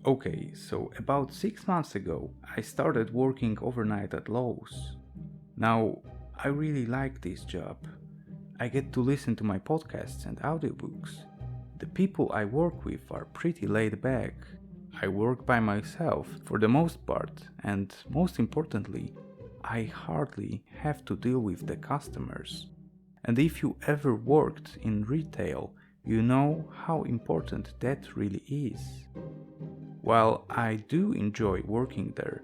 Okay, so about 6 months ago, I started working overnight at Lowe's. Now, I really like this job. I get to listen to my podcasts and audiobooks. The people I work with are pretty laid back. I work by myself for the most part, and most importantly, I hardly have to deal with the customers. And if you ever worked in retail, you know how important that really is. While I do enjoy working there,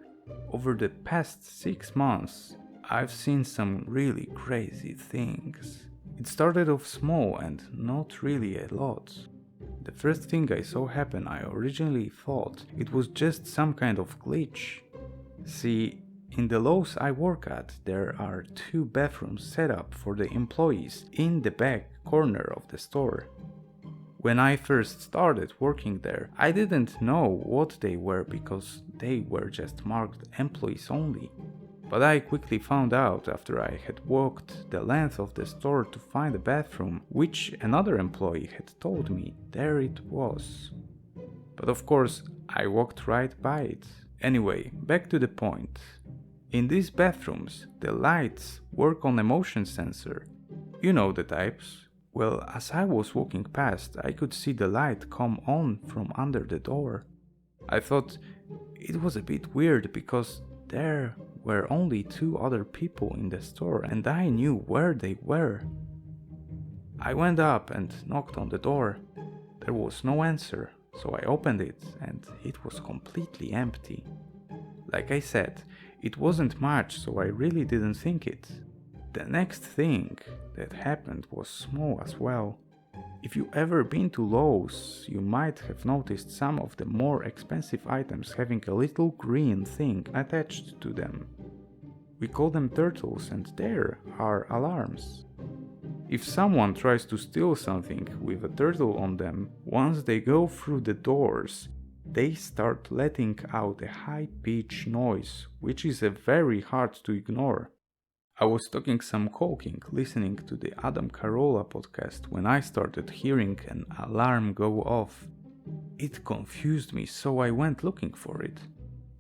over the past 6 months, I've seen some really crazy things. It started off small and not really a lot. The first thing I saw happen, I originally thought it was just some kind of glitch. See, in the Lowe's I work at, there are 2 bathrooms set up for the employees in the back corner of the store. When I first started working there, I didn't know what they were because they were just marked employees only. But I quickly found out after I had walked the length of the store to find a bathroom, which another employee had told me there it was. But of course, I walked right by it. Anyway, back to the point. In these bathrooms, the lights work on a motion sensor. You know the types. Well, as I was walking past, I could see the light come on from under the door. I thought it was a bit weird because there were only 2 other people in the store and I knew where they were. I went up and knocked on the door. There was no answer, so I opened it and it was completely empty. Like I said, it wasn't much, so I really didn't think it. The next thing that happened was small as well. If you ever been to Lowe's, you might have noticed some of the more expensive items having a little green thing attached to them. We call them turtles and there are alarms. If someone tries to steal something with a turtle on them, once they go through the doors, they start letting out a high-pitched noise, which is very hard to ignore. I was talking some coking listening to the Adam Carolla podcast when I started hearing an alarm go off. It confused me, so I went looking for it.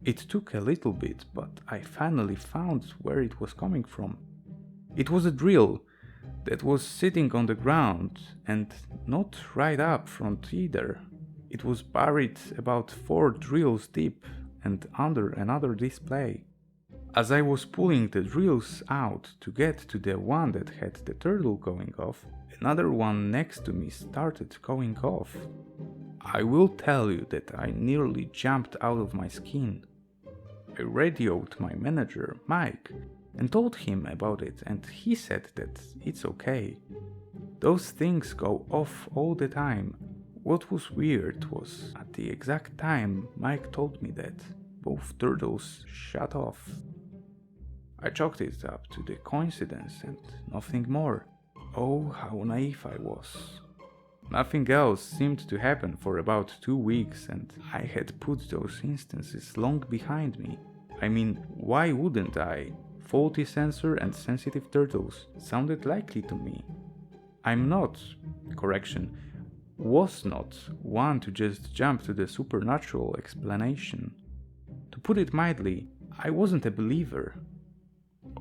It took a little bit, but I finally found where it was coming from. It was a drill that was sitting on the ground and not right up front either. It was buried about 4 drills deep and under another display. As I was pulling the drills out to get to the one that had the turtle going off, another one next to me started going off. I will tell you that I nearly jumped out of my skin. I radioed my manager, Mike, and told him about it, and he said that it's okay. Those things go off all the time. What was weird was at the exact time Mike told me that, both turtles shut off. I chalked it up to the coincidence and nothing more. Oh, how naive I was. Nothing else seemed to happen for about 2 weeks and I had put those instances long behind me. I mean, why wouldn't I? Faulty sensor and sensitive turtles sounded likely to me. Was not one to just jump to the supernatural explanation. To put it mildly, I wasn't a believer.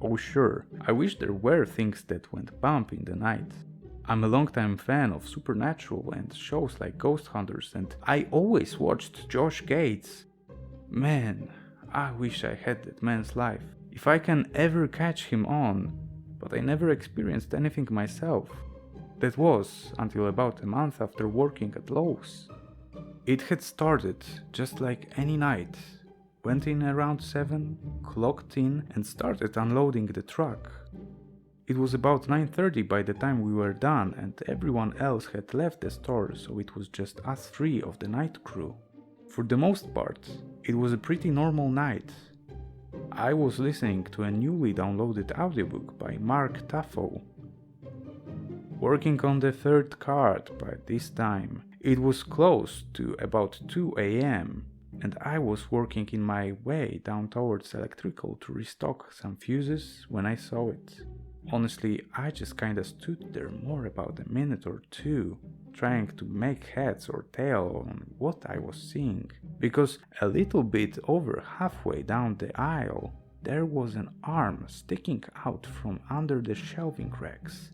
Oh sure, I wish there were things that went bump in the night. I'm a longtime fan of supernatural and shows like Ghost Hunters and I always watched Josh Gates. Man, I wish I had that man's life. If I can ever catch him on, but I never experienced anything myself. That was until about a month after working at Lowe's. It had started just like any night. Went in around 7, clocked in and started unloading the truck. It was about 9:30 by the time we were done and everyone else had left the store, so it was just us 3 of the night crew. For the most part, it was a pretty normal night. I was listening to a newly downloaded audiobook by Mark Taffo. Working on the 3rd card by this time. It was close to about 2 a.m. and I was working in my way down towards electrical to restock some fuses when I saw it. Honestly, I just kinda stood there more about a minute or two, trying to make heads or tail on what I was seeing, because a little bit over halfway down the aisle, there was an arm sticking out from under the shelving racks.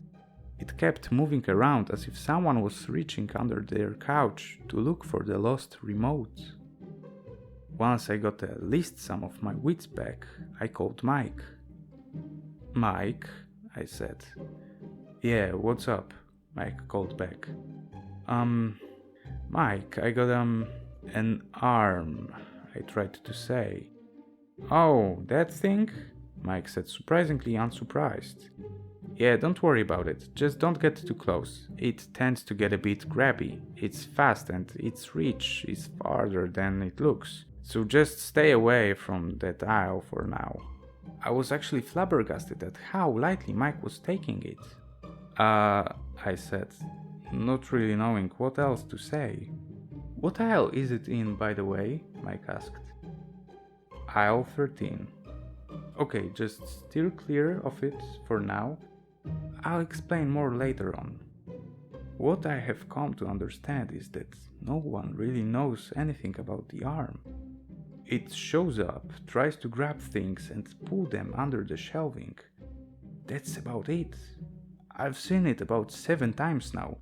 It kept moving around as if someone was reaching under their couch to look for the lost remote. Once I got at least some of my wits back, I called Mike. "Mike," I said. "Yeah, what's up?" Mike called back. Mike, I got, an arm," I tried to say. "Oh, that thing?" Mike said, surprisingly unsurprised. "Yeah, don't worry about it, just don't get too close. It tends to get a bit grabby. It's fast and its reach is farther than it looks. So just stay away from that aisle for now." I was actually flabbergasted at how lightly Mike was taking it. I said, not really knowing what else to say. "What aisle is it in, by the way?" Mike asked. "Aisle 13. Okay, just steer clear of it for now. I'll explain more later on." What I have come to understand is that no one really knows anything about the arm. It shows up, tries to grab things and pull them under the shelving. That's about it. I've seen it about 7 times now.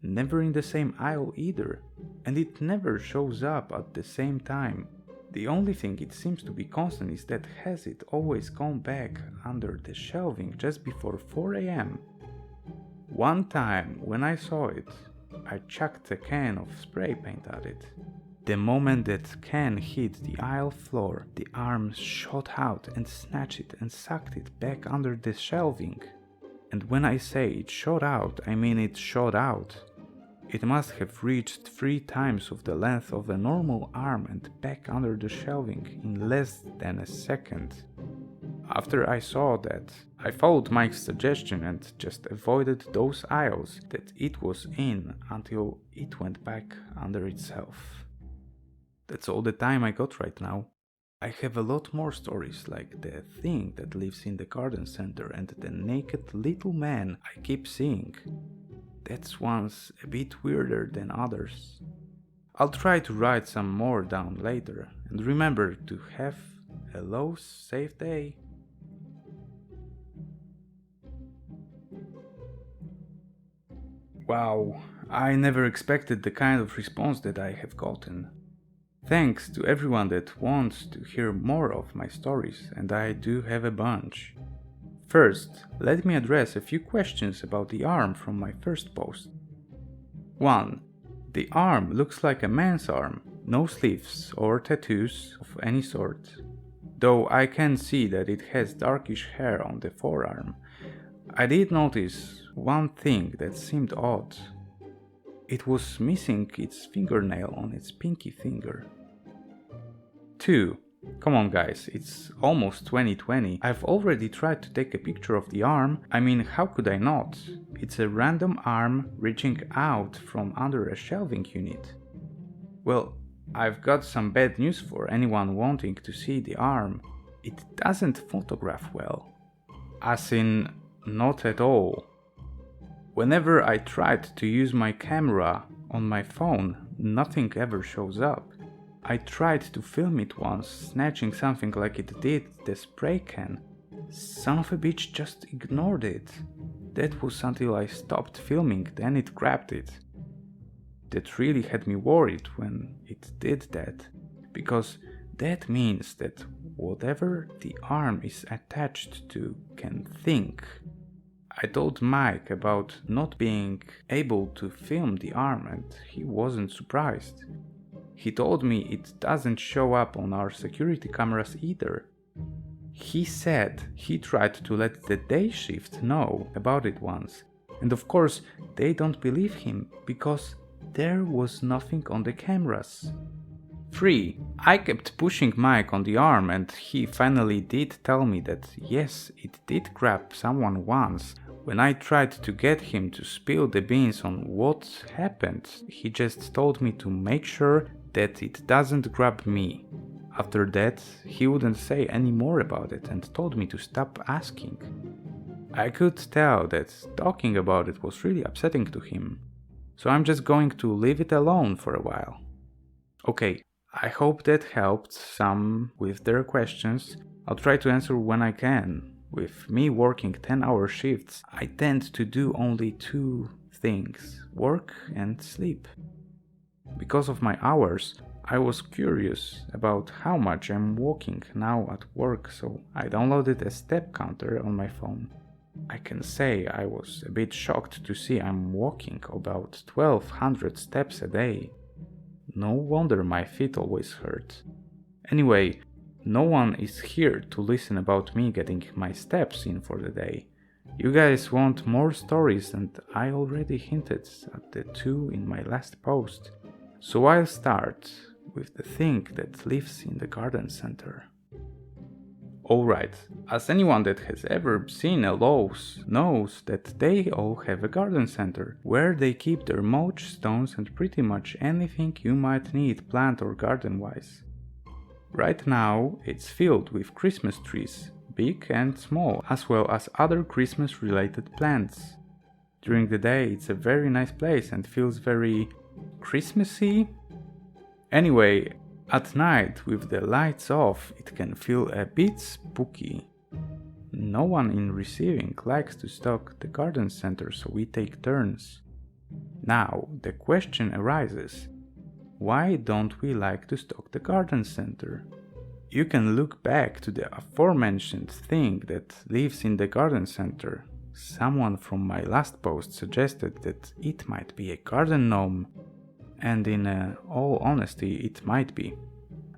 Never in the same aisle either, and it never shows up at the same time. The only thing it seems to be constant is that has it always gone back under the shelving just before 4 a.m. One time when I saw it, I chucked a can of spray paint at it. The moment that can hit the aisle floor, the arm shot out and snatched it and sucked it back under the shelving. And when I say it shot out, I mean it shot out. It must have reached 3 times of the length of a normal arm and back under the shelving in less than a second. After I saw that, I followed Mike's suggestion and just avoided those aisles that it was in until it went back under itself. That's all the time I got right now. I have a lot more stories like the thing that lives in the garden center and the naked little man I keep seeing. That's one's a bit weirder than others. I'll try to write some more down later, and remember to have a Lowe safe day. Wow, I never expected the kind of response that I have gotten. Thanks to everyone that wants to hear more of my stories, and I do have a bunch. First, let me address a few questions about the arm from my first post. 1. The arm looks like a man's arm, no sleeves or tattoos of any sort. Though I can see that it has darkish hair on the forearm. I did notice one thing that seemed odd. It was missing its fingernail on its pinky finger. 2. Come on guys, it's almost 2020. I've already tried to take a picture of the arm. I mean, how could I not? It's a random arm reaching out from under a shelving unit. Well, I've got some bad news for anyone wanting to see the arm. It doesn't photograph well. As in, not at all. Whenever I tried to use my camera on my phone, nothing ever shows up. I tried to film it once, snatching something like it did the spray can. Son of a bitch just ignored it. That was until I stopped filming, then it grabbed it. That really had me worried when it did that, because that means that whatever the arm is attached to can think. I told Mike about not being able to film the arm and he wasn't surprised. He told me it doesn't show up on our security cameras either. He said he tried to let the day shift know about it once, and of course they don't believe him because there was nothing on the cameras. 3. I kept pushing Mike on the arm and he finally did tell me that yes, it did grab someone once. When I tried to get him to spill the beans on what happened, he just told me to make sure that it doesn't grab me. After that, he wouldn't say any more about it and told me to stop asking. I could tell that talking about it was really upsetting to him, so I'm just going to leave it alone for a while. Okay, I hope that helped some with their questions. I'll try to answer when I can. With me working 10-hour shifts, I tend to do only two things: work and sleep. Because of my hours, I was curious about how much I'm walking now at work, so I downloaded a step counter on my phone. I can say I was a bit shocked to see I'm walking about 1200 steps a day. No wonder my feet always hurt. Anyway, no one is here to listen about me getting my steps in for the day. You guys want more stories, and I already hinted at the two in my last post. So I'll start with the thing that lives in the garden center. Alright, as anyone that has ever seen a Lowe's knows that they all have a garden center where they keep their mulch, stones and pretty much anything you might need plant or garden wise. Right now it's filled with Christmas trees, big and small, as well as other Christmas related plants. During the day it's a very nice place and feels very Christmassy. Anyway, at night, with the lights off, it can feel a bit spooky. No one in receiving likes to stock the garden center, so we take turns. Now, the question arises, why don't we like to stock the garden center? You can look back to the aforementioned thing that lives in the garden center. Someone from my last post suggested that it might be a garden gnome. And in all honesty, it might be.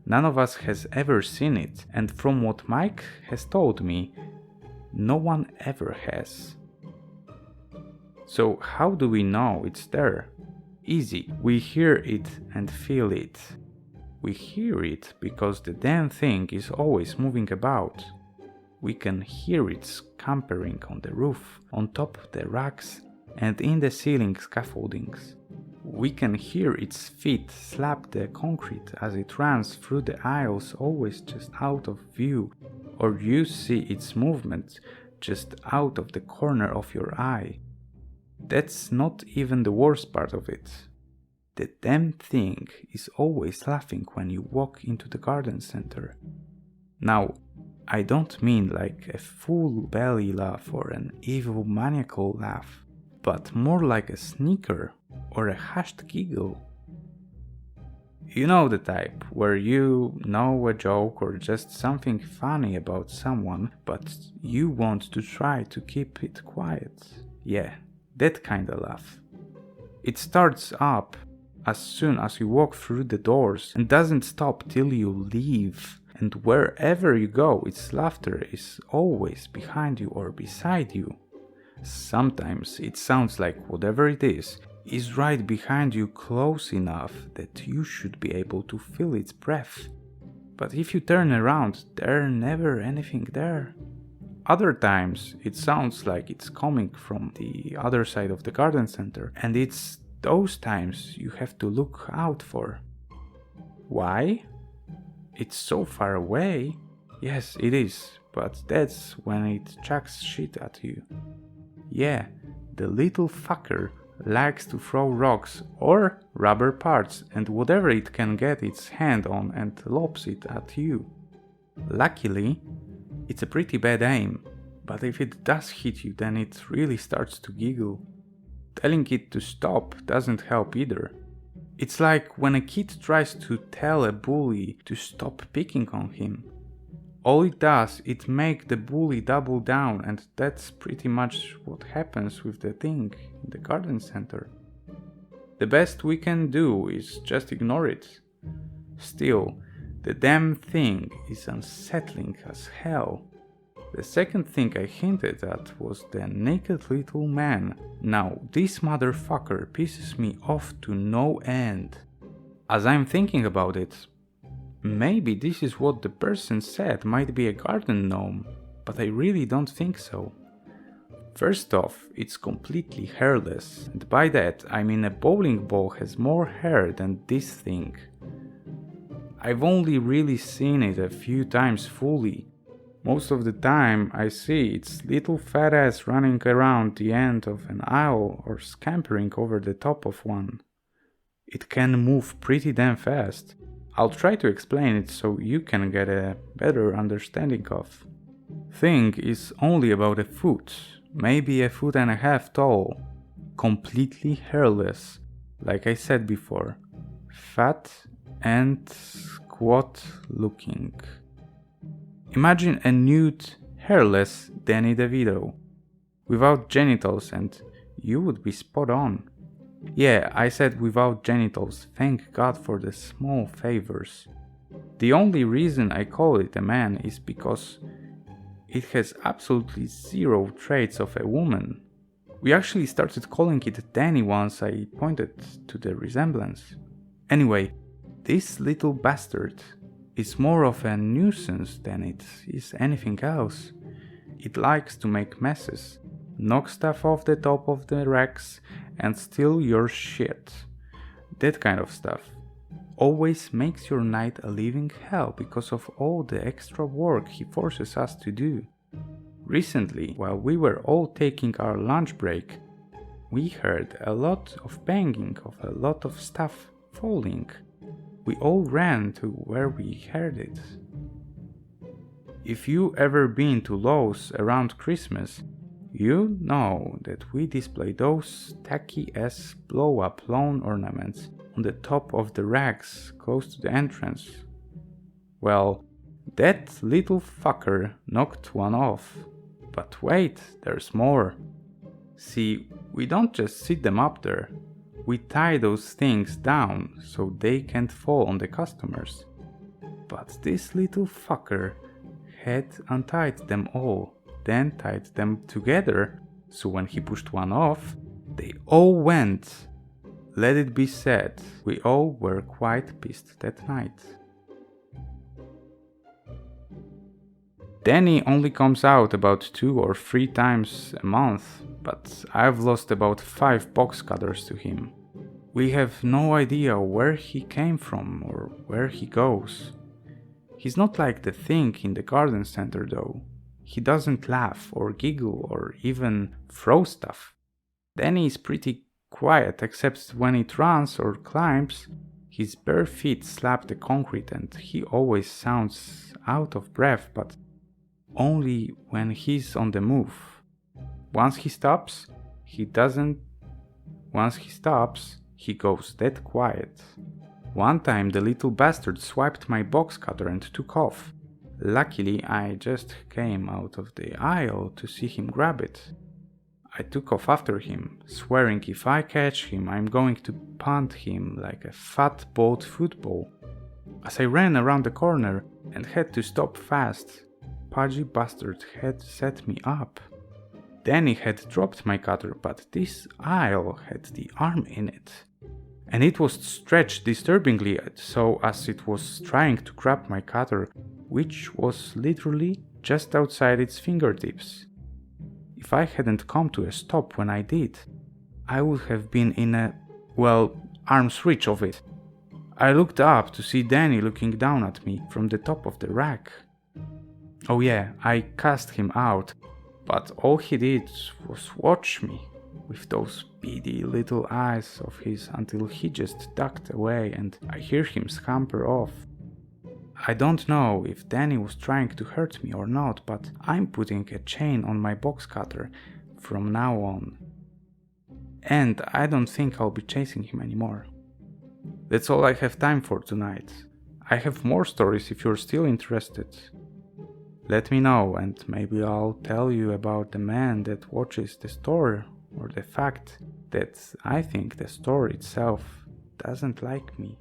None of us has ever seen it, and from what Mike has told me, no one ever has. So how do we know it's there? Easy, we hear it and feel it. We hear it because the damn thing is always moving about. We can hear it scampering on the roof, on top of the racks, and in the ceiling scaffoldings. We can hear its feet slap the concrete as it runs through the aisles, always just out of view, or you see its movement just out of the corner of your eye. That's not even the worst part of it. The damn thing is always laughing when you walk into the garden center. Now, I don't mean like a full belly laugh or an evil maniacal laugh, but more like a snicker or a hushed giggle. You know the type, where you know a joke or just something funny about someone, but you want to try to keep it quiet. Yeah, that kinda laugh. It starts up as soon as you walk through the doors and doesn't stop till you leave. And wherever you go, its laughter is always behind you or beside you. Sometimes it sounds like whatever it is right behind you, close enough that you should be able to feel its breath. But if you turn around, there's never anything there. Other times it sounds like it's coming from the other side of the garden center, and it's those times you have to look out for. Why? It's so far away. Yes, it is, but that's when it chucks shit at you. Yeah, the little fucker likes to throw rocks or rubber parts and whatever it can get its hand on and lobs it at you. Luckily, it's a pretty bad aim, but if it does hit you, then it really starts to giggle. Telling it to stop doesn't help either. It's like when a kid tries to tell a bully to stop picking on him. All it does, it makes the bully double down, and that's pretty much what happens with the thing in the garden center. The best we can do is just ignore it. Still, the damn thing is unsettling as hell. The second thing I hinted at was the naked little man. Now, this motherfucker pisses me off to no end. As I'm thinking about it, maybe this is what the person said might be a garden gnome, but I really don't think so. First off, it's completely hairless, and by that I mean a bowling ball has more hair than this thing. I've only really seen it a few times fully. Most of the time I see its little fat ass running around the end of an aisle or scampering over the top of one. It can move pretty damn fast. I'll try to explain it so you can get a better understanding of. Thing is only about a foot, maybe a foot and a half tall, completely hairless, like I said before, fat and squat looking. Imagine a nude, hairless Danny DeVito, without genitals, and you would be spot on. Yeah, I said without genitals, thank God for the small favors. The only reason I call it a man is because it has absolutely zero traits of a woman. We actually started calling it Danny once I pointed to the resemblance. Anyway, this little bastard is more of a nuisance than it is anything else. It likes to make messes, knock stuff off the top of the racks, and steal your shit. That kind of stuff. Always makes your night a living hell because of all the extra work he forces us to do. Recently, while we were all taking our lunch break, we heard a lot of banging of a lot of stuff falling. We all ran to where we heard it. If you ever been to Lowe's around Christmas, you know that we display those tacky-ass blow-up lawn ornaments on the top of the racks close to the entrance. Well, that little fucker knocked one off. But wait, there's more. See, we don't just sit them up there. We tie those things down so they can't fall on the customers. But this little fucker had untied them all, then tied them together, so when he pushed one off, they all went. Let it be said, we all were quite pissed that night. Danny only comes out about 2 or 3 times a month, but I've lost about 5 box cutters to him. We have no idea where he came from or where he goes. He's not like the thing in the garden center though. He doesn't laugh or giggle or even throw stuff. Danny is pretty quiet except when it runs or climbs. His bare feet slap the concrete and he always sounds out of breath, but only when he's on the move. Once he stops, he goes dead quiet. One time the little bastard swiped my box cutter and took off. Luckily, I just came out of the aisle to see him grab it. I took off after him, swearing if I catch him, I'm going to punt him like a fat bald football. As I ran around the corner and had to stop fast, pudgy bastard had set me up. Danny had dropped my cutter, but this aisle had the arm in it. And it was stretched disturbingly so as it was trying to grab my cutter, which was literally just outside its fingertips. If I hadn't come to a stop when I did, I would have been in arm's reach of it. I looked up to see Danny looking down at me from the top of the rack. Oh yeah, I cast him out, but all he did was watch me with those beady little eyes of his until he just ducked away and I hear him scamper off. I don't know if Danny was trying to hurt me or not, but I'm putting a chain on my box cutter from now on. And I don't think I'll be chasing him anymore. That's all I have time for tonight. I have more stories if you're still interested. Let me know and maybe I'll tell you about the man that watches the store or the fact that I think the store itself doesn't like me.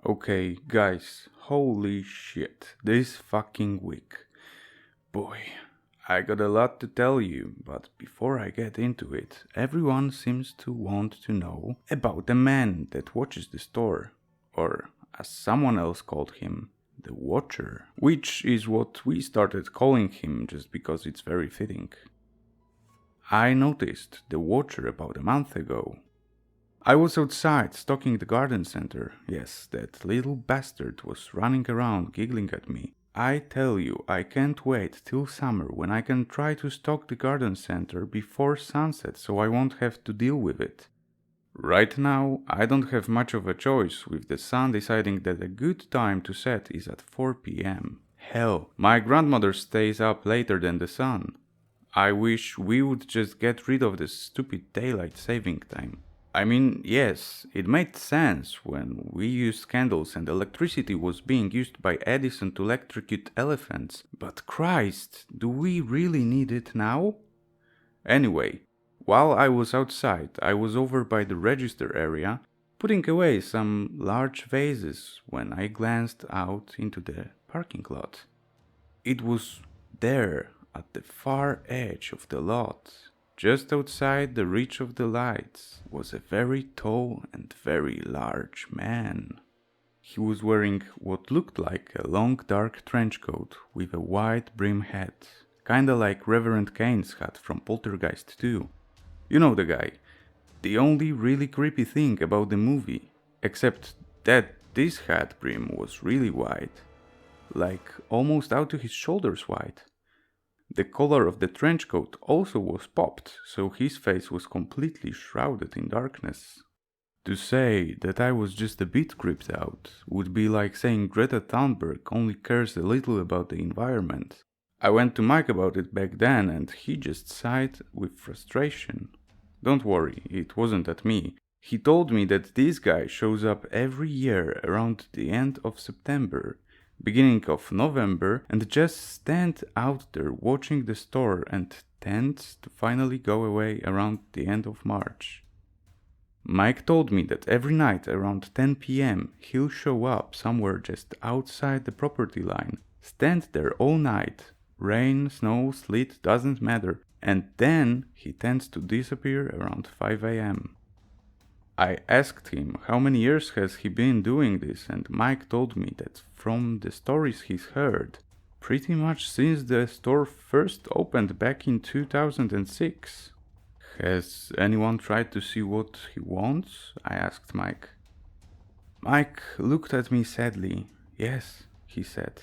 Okay, guys, holy shit, this fucking week. Boy, I got a lot to tell you, but before I get into it, everyone seems to want to know about the man that watches the store, or as someone else called him, the Watcher, which is what we started calling him just because it's very fitting. I noticed the Watcher about a month ago. I was outside stocking the garden center. Yes, that little bastard was running around giggling at me. I tell you, I can't wait till summer when I can try to stock the garden center before sunset so I won't have to deal with it. Right now, I don't have much of a choice with the sun deciding that a good time to set is at 4 p.m. Hell, my grandmother stays up later than the sun. I wish we would just get rid of this stupid daylight saving time. I mean, yes, it made sense when we used candles and electricity was being used by Edison to electrocute elephants, but Christ, do we really need it now? Anyway, while I was outside, I was over by the register area, putting away some large vases when I glanced out into the parking lot. It was there, at the far edge of the lot, just outside the reach of the lights, was a very tall and very large man. He was wearing what looked like a long dark trench coat with a wide brim hat, kinda like Reverend Kane's hat from Poltergeist 2. You know the guy. The only really creepy thing about the movie, except that this hat brim was really wide, like almost out to his shoulders wide. The collar of the trench coat also was popped, so his face was completely shrouded in darkness. To say that I was just a bit creeped out would be like saying Greta Thunberg only cares a little about the environment. I went to Mike about it back then and he just sighed with frustration. Don't worry, it wasn't at me. He told me that this guy shows up every year around the end of September, beginning of November, and just stand out there watching the store and tends to finally go away around the end of March. Mike told me that every night around 10 p.m. he'll show up somewhere just outside the property line, stand there all night, rain, snow, sleet, doesn't matter, and then he tends to disappear around 5 a.m. I asked him how many years has he been doing this, and Mike told me that from the stories he's heard, pretty much since the store first opened back in 2006. Has anyone tried to see what he wants? I asked Mike. Mike looked at me sadly. Yes, he said.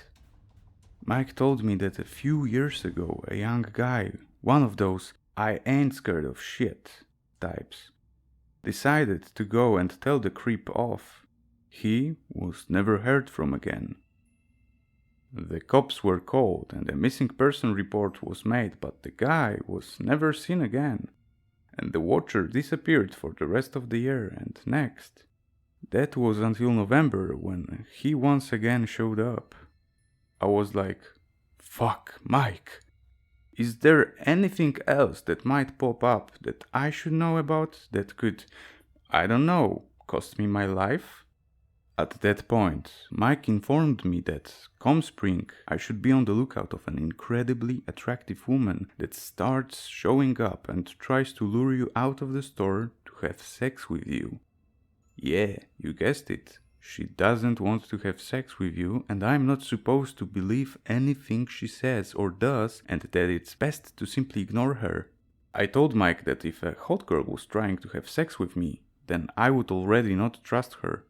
Mike told me that a few years ago a young guy, one of those I ain't scared of shit types, decided to go and tell the creep off. He was never heard from again. The cops were called and a missing person report was made, but the guy was never seen again. And the watcher disappeared for the rest of the year and next. That was until November when he once again showed up. I was like, fuck, Mike. Is there anything else that might pop up that I should know about that could, I don't know, cost me my life? At that point, Mike informed me that come spring I should be on the lookout of an incredibly attractive woman that starts showing up and tries to lure you out of the store to have sex with you. Yeah, you guessed it. She doesn't want to have sex with you, and I'm not supposed to believe anything she says or does, and that it's best to simply ignore her. I told Mike that if a hot girl was trying to have sex with me, then I would already not trust her.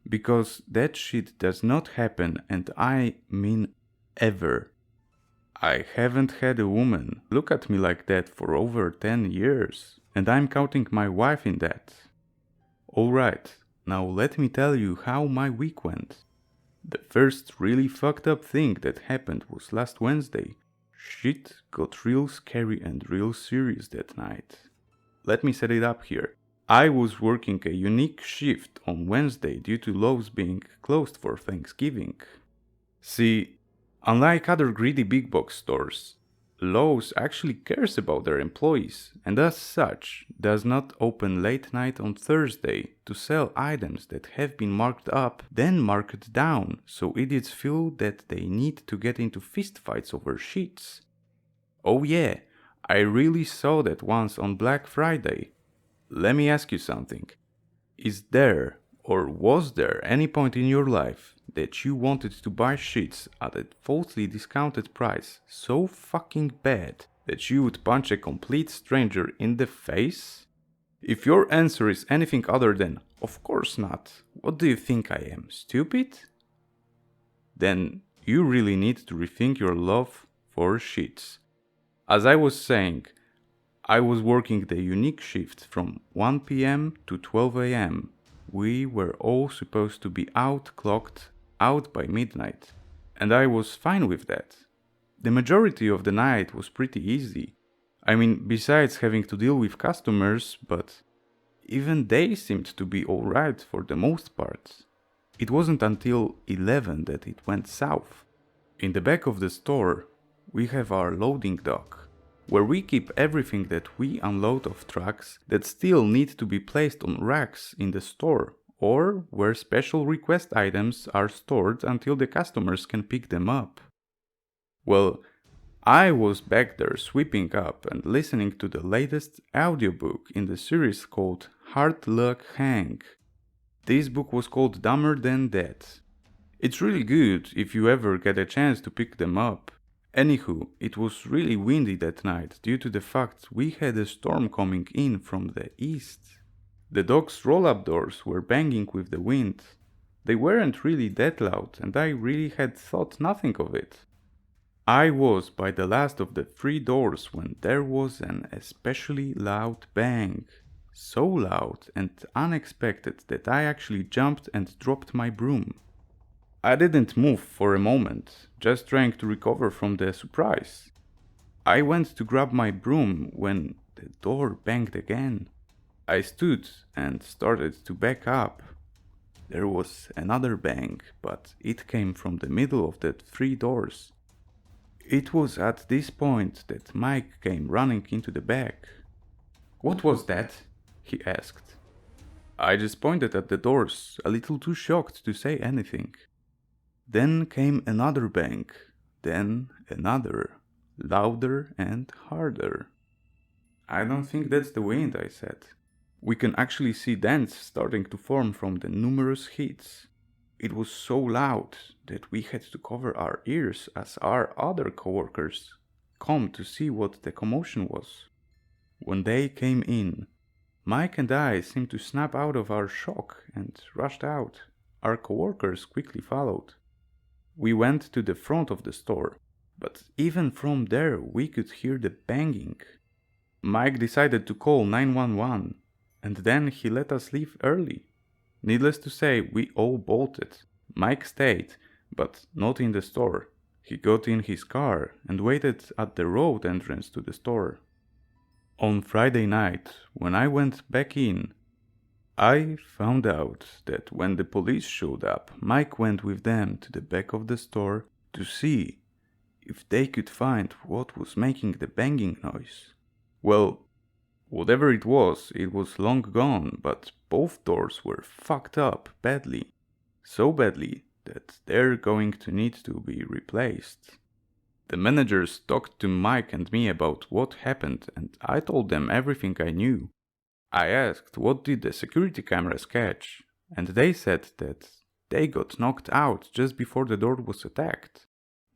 Because that shit does not happen, and I mean ever. I haven't had a woman look at me like that for over 10 years, and I'm counting my wife in that. Alright. Now let me tell you how my week went. The first really fucked up thing that happened was last Wednesday. Shit got real scary and real serious that night. Let me set it up here. I was working a unique shift on Wednesday due to Lowe's being closed for Thanksgiving. See, unlike other greedy big box stores, Lowe's actually cares about their employees and as such does not open late night on Thursday to sell items that have been marked up then marked down so idiots feel that they need to get into fistfights over sheets. Oh yeah, I really saw that once on Black Friday. Let me ask you something. Is there or was there any point in your life that you wanted to buy sheets at a falsely discounted price so fucking bad that you would punch a complete stranger in the face? If your answer is anything other than, of course not, what do you think I am, stupid? Then you really need to rethink your love for shits. As I was saying, I was working the unique shift from 1 p.m. to 12 a.m. We were all supposed to be clocked out by midnight, and I was fine with that. The majority of the night was pretty easy. I mean, besides having to deal with customers, but even they seemed to be alright for the most part. It wasn't until 11 that it went south. In the back of the store, we have our loading dock, where we keep everything that we unload off trucks that still need to be placed on racks in the store, or where special request items are stored until the customers can pick them up. Well, I was back there sweeping up and listening to the latest audiobook in the series called Hard Luck Hang. This book was called Dumber Than That. It's really good if you ever get a chance to pick them up. Anywho, it was really windy that night due to the fact we had a storm coming in from the east. The dock's roll-up doors were banging with the wind. They weren't really that loud and I really had thought nothing of it. I was by the last of the 3 doors when there was an especially loud bang. So loud and unexpected that I actually jumped and dropped my broom. I didn't move for a moment, just trying to recover from the surprise. I went to grab my broom when the door banged again. I stood and started to back up. There was another bang, but it came from the middle of the 3 doors. It was at this point that Mike came running into the back. "What was that?" he asked. I just pointed at the doors, a little too shocked to say anything. Then came another bang, then another, louder and harder. "I don't think that's the wind," I said. We can actually see dents starting to form from the numerous hits. It was so loud that we had to cover our ears as our other coworkers come to see what the commotion was. When they came in, Mike and I seemed to snap out of our shock and rushed out. Our coworkers quickly followed. We went to the front of the store, but even from there we could hear the banging. Mike decided to call 911, and then he let us leave early. Needless to say, we all bolted. Mike stayed, but not in the store. He got in his car and waited at the road entrance to the store. On Friday night, when I went back in, I found out that when the police showed up, Mike went with them to the back of the store to see if they could find what was making the banging noise. Well, whatever it was long gone, but both doors were fucked up badly. So badly that they're going to need to be replaced. The managers talked to Mike and me about what happened and I told them everything I knew. I asked what did the security cameras catch, and they said that they got knocked out just before the door was attacked.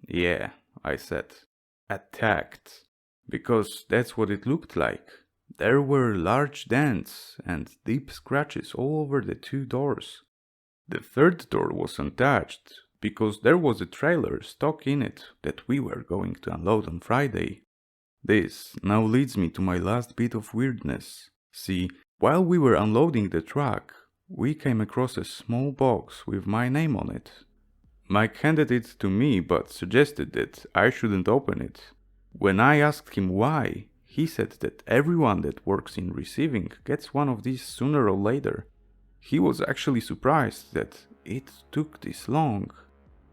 "Yeah," I said, "attacked, because that's what it looked like. There were large dents and deep scratches all over the 2 doors. The 3rd door was untouched, because there was a trailer stuck in it that we were going to unload on Friday. This now leads me to my last bit of weirdness. See, while we were unloading the truck, we came across a small box with my name on it. Mike handed it to me but suggested that I shouldn't open it. When I asked him why, he said that everyone that works in receiving gets one of these sooner or later. He was actually surprised that it took this long.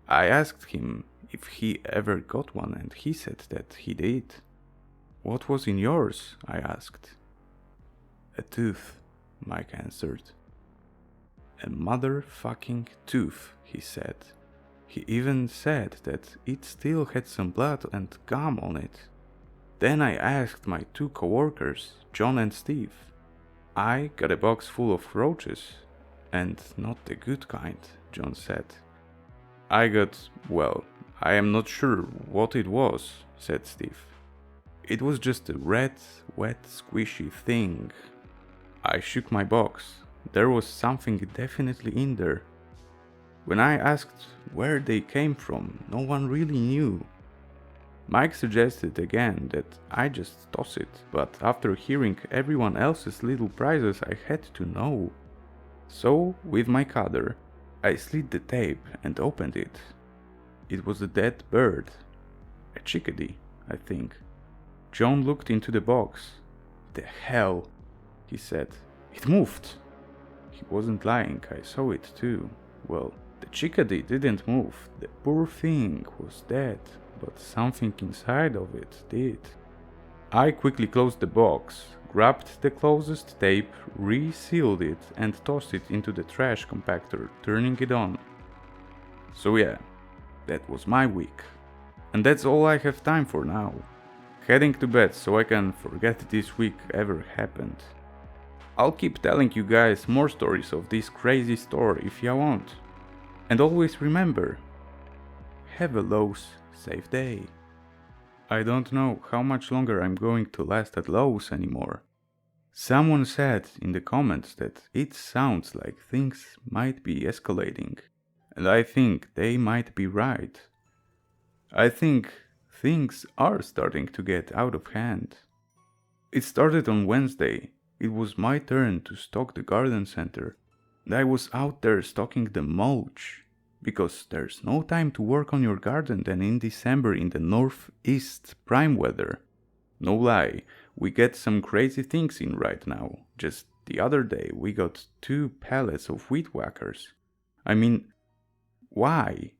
I asked him if he ever got one and he said that he did. "What was in yours?" I asked. "A tooth," Mike answered. "A motherfucking tooth," he said. He even said that it still had some blood and gum on it. Then I asked my 2 coworkers, John and Steve. "I got a box full of roaches, and not the good kind," John said. "I got, well, I am not sure what it was," said Steve. "It was just a red, wet, squishy thing." I shook my box. There was something definitely in there. When I asked where they came from, no one really knew. Mike suggested again that I just toss it, but after hearing everyone else's little prizes, I had to know. So, with my cutter, I slid the tape and opened it. It was a dead bird. A chickadee, I think. John looked into the box. "The hell," he said. "It moved." He wasn't lying, I saw it too. Well, the chickadee didn't move. The poor thing was dead, but something inside of it did. I quickly closed the box, grabbed the closest tape, resealed it, and tossed it into the trash compactor, turning it on. So yeah, that was my week. And that's all I have time for now. Heading to bed so I can forget this week ever happened. I'll keep telling you guys more stories of this crazy store if you want. And always remember, have a Lowe's safe day. I don't know how much longer I'm going to last at Lowe's anymore. Someone said in the comments that it sounds like things might be escalating, and I think they might be right. I think things are starting to get out of hand. It started on Wednesday. It was my turn to stock the garden center, and I was out there stocking the mulch, because there's no time to work on your garden than in December in the northeast prime weather. No lie, we get some crazy things in right now. Just the other day we got 2 pallets of weed whackers. I mean, why?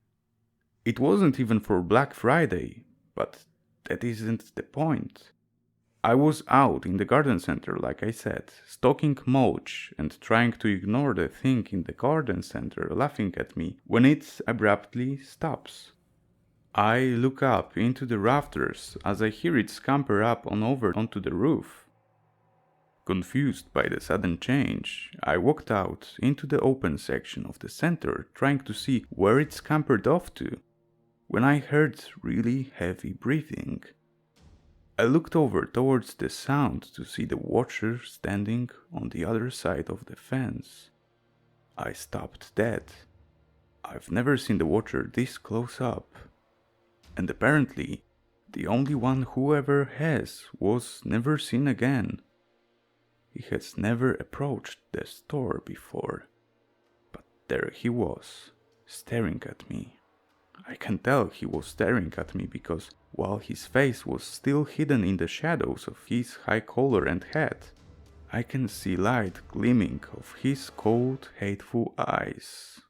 It wasn't even for Black Friday, but that isn't the point. I was out in the garden center, like I said, stocking mulch and trying to ignore the thing in the garden center laughing at me when it abruptly stops. I look up into the rafters as I hear it scamper up on over onto the roof. Confused by the sudden change, I walked out into the open section of the center trying to see where it scampered off to, when I heard really heavy breathing. I looked over towards the sound to see the watcher standing on the other side of the fence. I stopped dead. I've never seen the watcher this close up. And apparently, the only one who ever has was never seen again. He has never approached the store before. But there he was, staring at me. I can tell he was staring at me because while his face was still hidden in the shadows of his high collar and hat, I can see light gleaming of his cold, hateful eyes.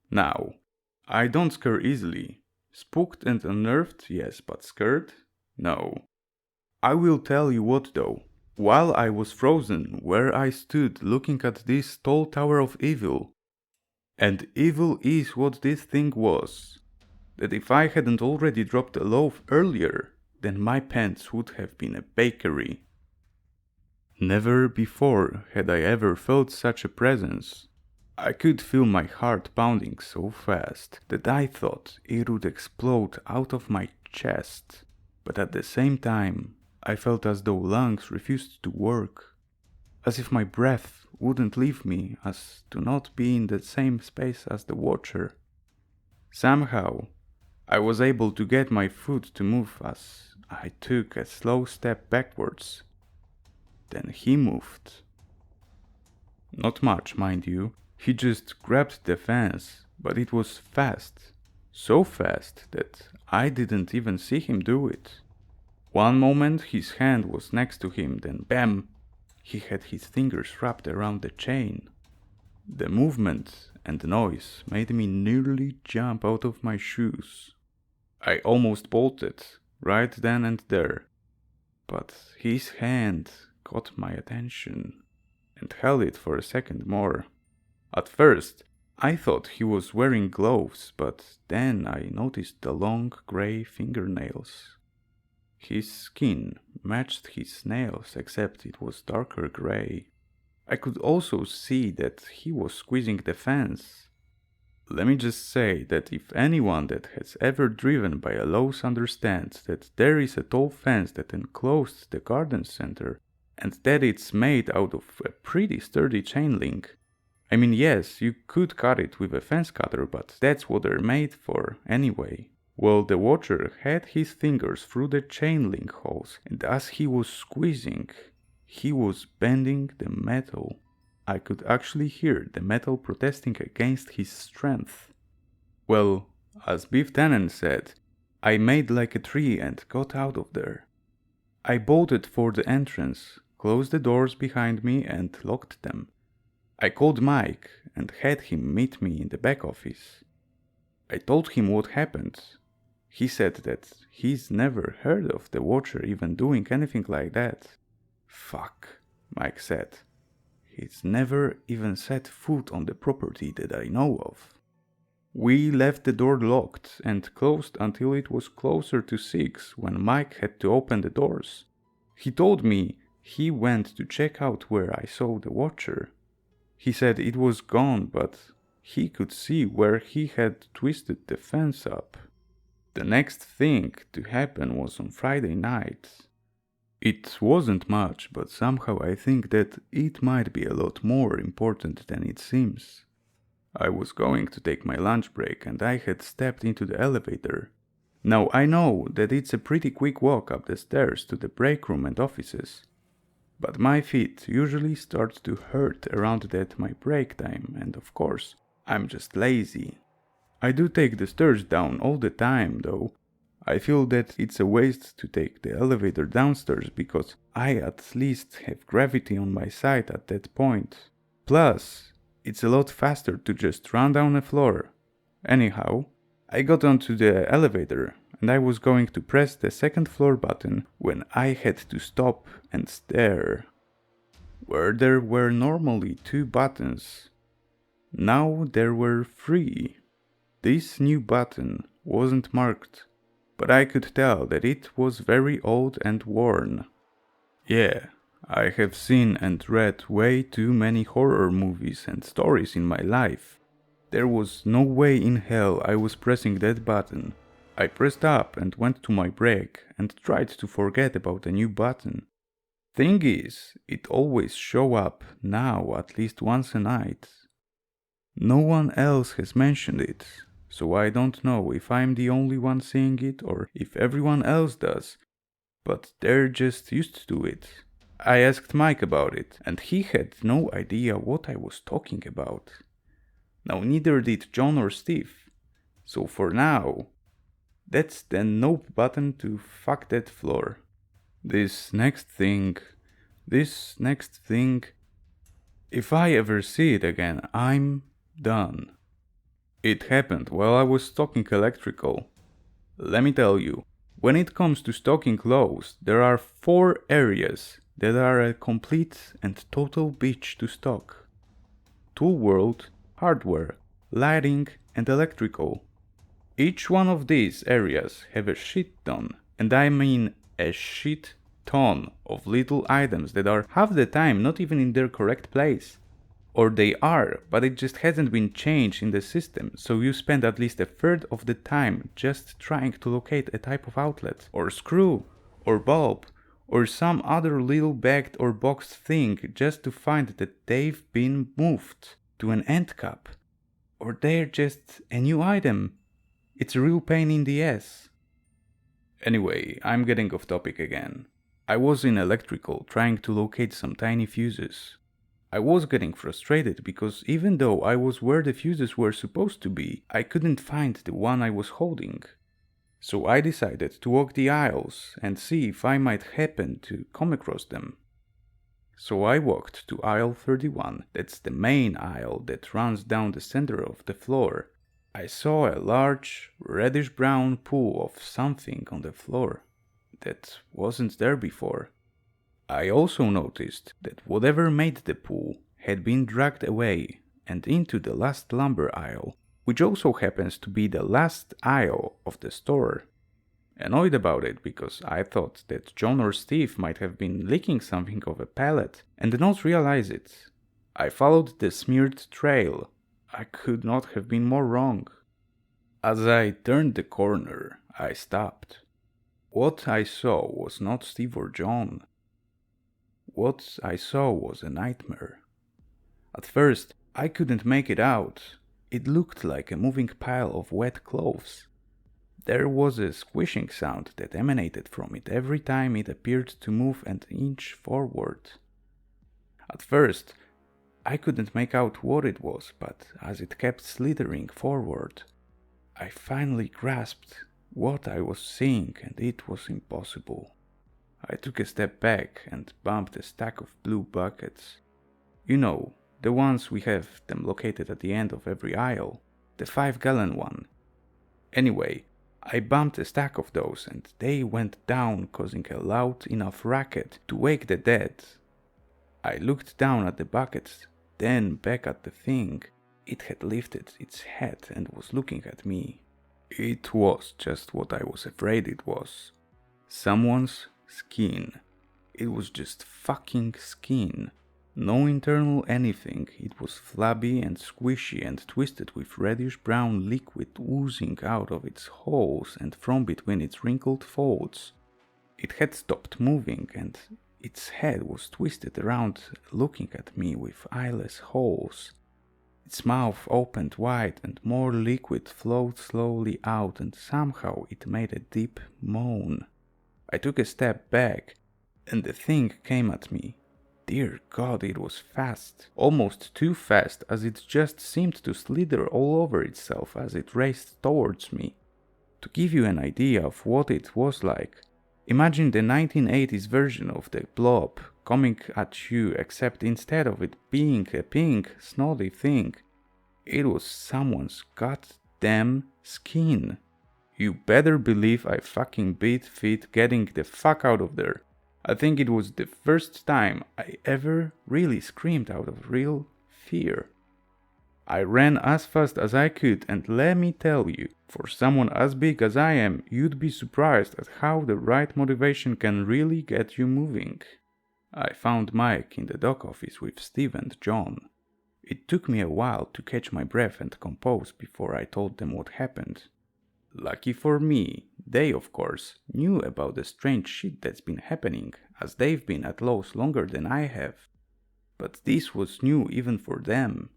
Now, I don't scare easily. Spooked and unnerved, yes, but scared? No. I will tell you what though. While I was frozen where I stood looking at this tall tower of evil, and evil is what this thing was, that if I hadn't already dropped a loaf earlier, then my pants would have been a bakery. Never before had I ever felt such a presence. I could feel my heart pounding so fast that I thought it would explode out of my chest, but at the same time, I felt as though lungs refused to work, as if my breath wouldn't leave me, as to not be in the same space as the watcher. Somehow, I was able to get my foot to move as I took a slow step backwards. Then he moved. Not much, mind you. He just grabbed the fence, but it was fast. So fast that I didn't even see him do it. One moment his hand was next to him, then bam! He had his fingers wrapped around the chain. The movement and noise made me nearly jump out of my shoes. I almost bolted, right then and there. But his hand caught my attention and held it for a second more. At first, I thought he was wearing gloves, but then I noticed the long grey fingernails. His skin matched his nails, except it was darker grey. I could also see that he was squeezing the fence. Let me just say that if anyone that has ever driven by a Lowe's understands that there is a tall fence that enclosed the garden center, and that it's made out of a pretty sturdy chain link. I mean, yes, you could cut it with a fence cutter, but that's what they're made for anyway. Well, the watcher had his fingers through the chain link holes, and as he was squeezing, he was bending the metal. I could actually hear the metal protesting against his strength. Well, as Beef Tannen said, I made like a tree and got out of there. I bolted for the entrance, closed the doors behind me and locked them. I called Mike and had him meet me in the back office. I told him what happened. He said that he's never heard of the watcher even doing anything like that. Fuck, Mike said. He's never even set foot on the property that I know of. We left the door locked and closed until it was closer to 6 when Mike had to open the doors. He told me he went to check out where I saw the watcher. He said it was gone, but he could see where he had twisted the fence up. The next thing to happen was on Friday night. It wasn't much, but somehow I think that it might be a lot more important than it seems. I was going to take my lunch break and I had stepped into the elevator. Now I know that it's a pretty quick walk up the stairs to the break room and offices. But my feet usually start to hurt around that my break time, and of course, I'm just lazy. I do take the stairs down all the time though. I feel that it's a waste to take the elevator downstairs because I at least have gravity on my side at that point. Plus, it's a lot faster to just run down a floor. Anyhow, I got onto the elevator and I was going to press the second floor button when I had to stop and stare. Where there were normally 2 buttons, now there were 3. This new button wasn't marked, but I could tell that it was very old and worn. Yeah, I have seen and read way too many horror movies and stories in my life. There was no way in hell I was pressing that button. I pressed up and went to my break and tried to forget about the new button. Thing is, it always show up now at least once a night. No one else has mentioned it, so I don't know if I'm the only one seeing it or if everyone else does, but they're just used to it. I asked Mike about it, and he had no idea what I was talking about. Now neither did John or Steve, so for now, that's the nope button to fuck that floor. This next thing, if I ever see it again, I'm done. It happened while I was stocking electrical. Let me tell you, when it comes to stocking Lowe's, there are 4 areas that are a complete and total bitch to stock. Tool world, hardware, lighting, and electrical. Each one of these areas have a shit ton, and I mean a shit ton of little items that are half the time not even in their correct place. Or they are, but it just hasn't been changed in the system, so you spend at least a third of the time just trying to locate a type of outlet, or screw, or bulb, or some other little bagged or boxed thing just to find that they've been moved to an end cap. Or they're just a new item. It's a real pain in the ass. Anyway, I'm getting off topic again. I was in electrical trying to locate some tiny fuses. I was getting frustrated because even though I was where the fuses were supposed to be, I couldn't find the one I was holding. So I decided to walk the aisles and see if I might happen to come across them. So I walked to aisle 31, that's the main aisle that runs down the center of the floor. I saw a large, reddish-brown pool of something on the floor that wasn't there before. I also noticed that whatever made the pool had been dragged away and into the last lumber aisle, which also happens to be the last aisle of the store. Annoyed about it because I thought that John or Steve might have been licking something off a pallet and did not realize it. I followed the smeared trail. I could not have been more wrong. As I turned the corner, I stopped. What I saw was not Steve or John. What I saw was a nightmare. At first, I couldn't make it out. It looked like a moving pile of wet clothes. There was a squishing sound that emanated from it every time it appeared to move an inch forward. At first, I couldn't make out what it was, but as it kept slithering forward, I finally grasped what I was seeing, and it was impossible. I took a step back and bumped a stack of blue buckets. You know, the ones we have them located at the end of every aisle, the 5-gallon one. Anyway, I bumped a stack of those and they went down, causing a loud enough racket to wake the dead. I looked down at the buckets, then back at the thing. It had lifted its head and was looking at me. It was just what I was afraid it was. Someone's skin. It was just fucking skin. No internal anything. It was flabby and squishy and twisted with reddish-brown liquid oozing out of its holes and from between its wrinkled folds. It had stopped moving and its head was twisted around, looking at me with eyeless holes. Its mouth opened wide and more liquid flowed slowly out, and somehow it made a deep moan. I took a step back and the thing came at me. Dear God, it was fast, almost too fast, as it just seemed to slither all over itself as it raced towards me. To give you an idea of what it was like, imagine the 1980s version of the Blob coming at you, except instead of it being a pink, snotty thing, it was someone's goddamn skin. You better believe I fucking beat feet getting the fuck out of there. I think it was the first time I ever really screamed out of real fear. I ran as fast as I could, and let me tell you, for someone as big as I am, you'd be surprised at how the right motivation can really get you moving. I found Mike in the dock office with Steve and John. It took me a while to catch my breath and compose before I told them what happened. Lucky for me, they of course knew about the strange shit that's been happening, as they've been at Lowe's longer than I have. But this was new even for them.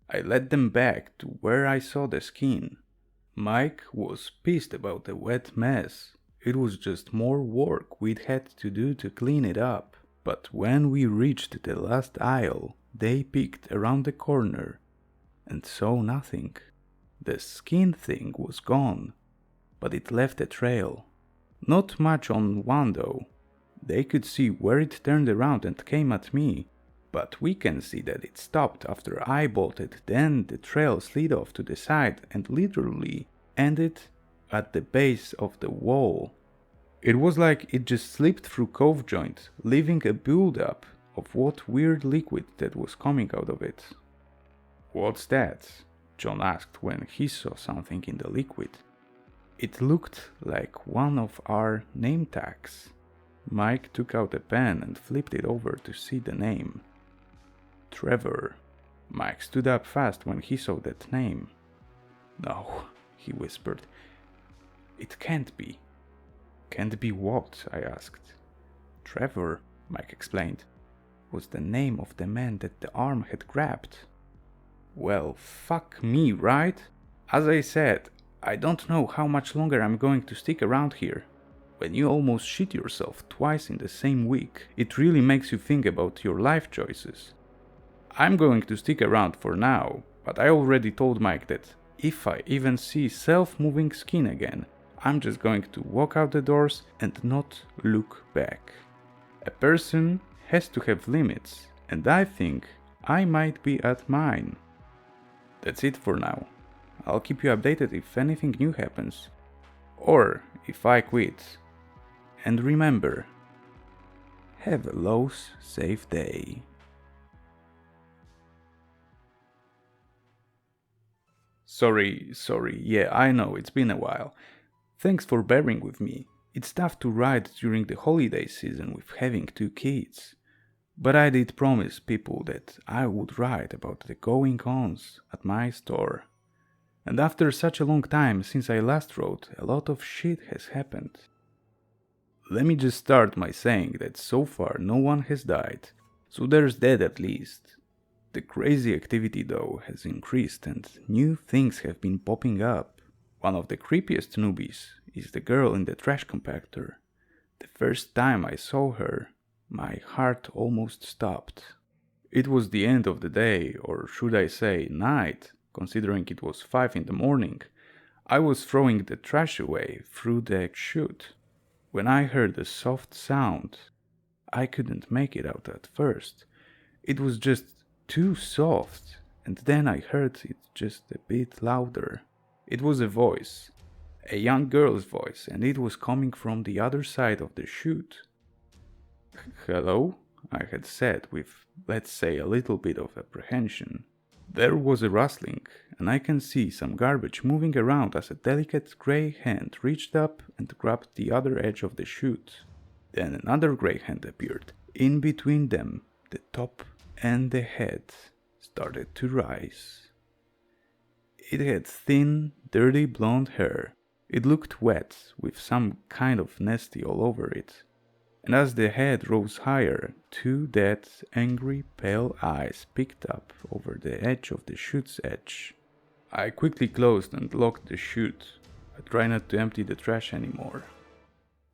I led them back to where I saw the skin. Mike was pissed about the wet mess. It was just more work we'd had to do to clean it up. But when we reached the last aisle, they peeked around the corner and saw nothing. The skin thing was gone, but it left a trail. Not much on one though. They could see where it turned around and came at me, but we can see that it stopped after I bolted, then the trail slid off to the side and literally ended at the base of the wall. It was like it just slipped through cove joint, leaving a build-up of what weird liquid that was coming out of it. "What's that?" John asked when he saw something in the liquid. It looked like one of our name tags. Mike took out a pen and flipped it over to see the name. Trevor. Mike stood up fast when he saw that name. "No," he whispered. "It can't be." "Can't be what?" I asked. Trevor, Mike explained, was the name of the man that the arm had grabbed. Well, fuck me, right? As I said, I don't know how much longer I'm going to stick around here. When you almost shit yourself twice in the same week, it really makes you think about your life choices. I'm going to stick around for now, but I already told Mike that if I even see self-moving skin again, I'm just going to walk out the doors and not look back. A person has to have limits, and I think I might be at mine. That's it for now. I'll keep you updated if anything new happens. Or if I quit. And remember, have a Lowe's safe day. Sorry, yeah, I know, it's been a while. Thanks for bearing with me. It's tough to write during the holiday season with having 2 kids. But I did promise people that I would write about the going-ons at my store. And after such a long time since I last wrote, a lot of shit has happened. Let me just start by saying that so far no one has died, so there's that at least. The crazy activity though has increased and new things have been popping up. One of the creepiest newbies is the girl in the trash compactor. The first time I saw her, my heart almost stopped. It was the end of the day, or should I say night, considering it was 5 in the morning. I was throwing the trash away through the chute when I heard a soft sound. I couldn't make it out at first. It was just too soft, and then I heard it just a bit louder. It was a voice, a young girl's voice, and it was coming from the other side of the chute. "Hello?" I had said with, let's say, a little bit of apprehension. There was a rustling, and I can see some garbage moving around as a delicate grey hand reached up and grabbed the other edge of the chute. Then another grey hand appeared. In between them, the top and the head started to rise. It had thin, dirty blonde hair. It looked wet, with some kind of nasty all over it. And as the head rose higher, 2 dead, angry, pale eyes picked up over the edge of the chute's edge. I quickly closed and locked the chute. I try not to empty the trash anymore.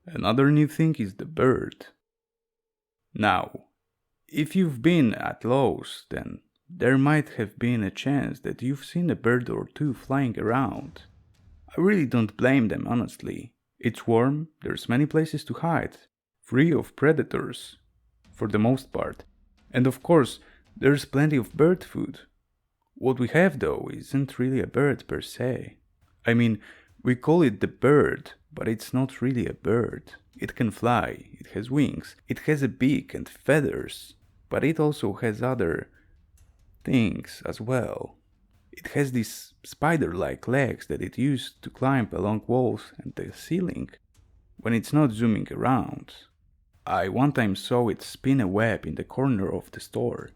Another new thing is the bird. Now, if you've been at Lowe's, then there might have been a chance that you've seen a bird or two flying around. I really don't blame them, honestly. It's warm, there's many places to hide, free of predators, for the most part. And of course, there's plenty of bird food. What we have though isn't really a bird per se. I mean, we call it the bird, but it's not really a bird. It can fly, it has wings, it has a beak and feathers, but it also has other things as well. It has these spider-like legs that it used to climb along walls and the ceiling when it's not zooming around. I one time saw it spin a web in the corner of the store.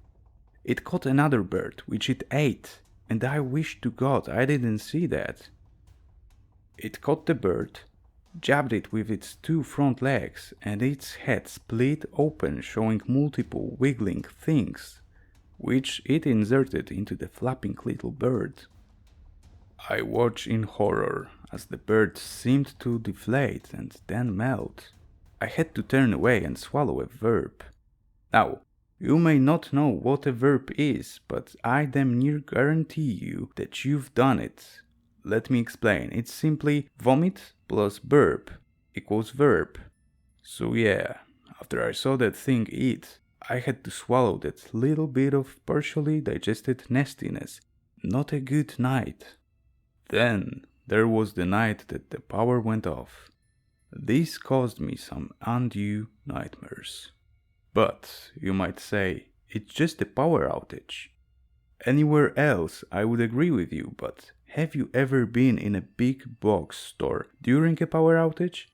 It caught another bird, which it ate, and I wish to God I didn't see that. It caught the bird, jabbed it with its 2 front legs, and its head split open, showing multiple wiggling things, which it inserted into the flapping little bird. I watched in horror as the bird seemed to deflate and then melt. I had to turn away and swallow a verb. Now, you may not know what a verb is, but I damn near guarantee you that you've done it. Let me explain. It's simply vomit plus burp equals verb. So yeah, after I saw that thing eat, I had to swallow that little bit of partially digested nastiness. Not a good night. Then there was the night that the power went off. This caused me some undue nightmares. But, you might say, it's just a power outage. Anywhere else I would agree with you, but have you ever been in a big box store during a power outage?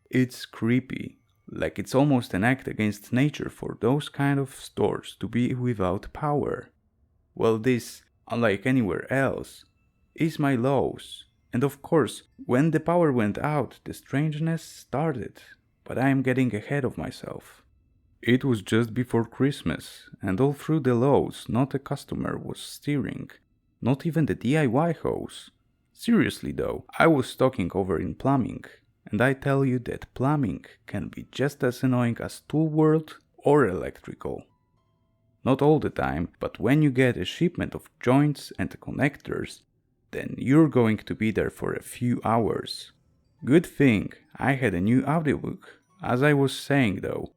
It's creepy, like it's almost an act against nature for those kind of stores to be without power. Well, this, unlike anywhere else, is my Lowe's. And of course, when the power went out, the strangeness started, but I am getting ahead of myself. It was just before Christmas, and all through the Lowe's not a customer was steering, not even the DIY hose. Seriously though, I was stocking over in plumbing, and I tell you that plumbing can be just as annoying as tool world or electrical. Not all the time, but when you get a shipment of joints and connectors, then you're going to be there for a few hours. Good thing I had a new audiobook. As I was saying though,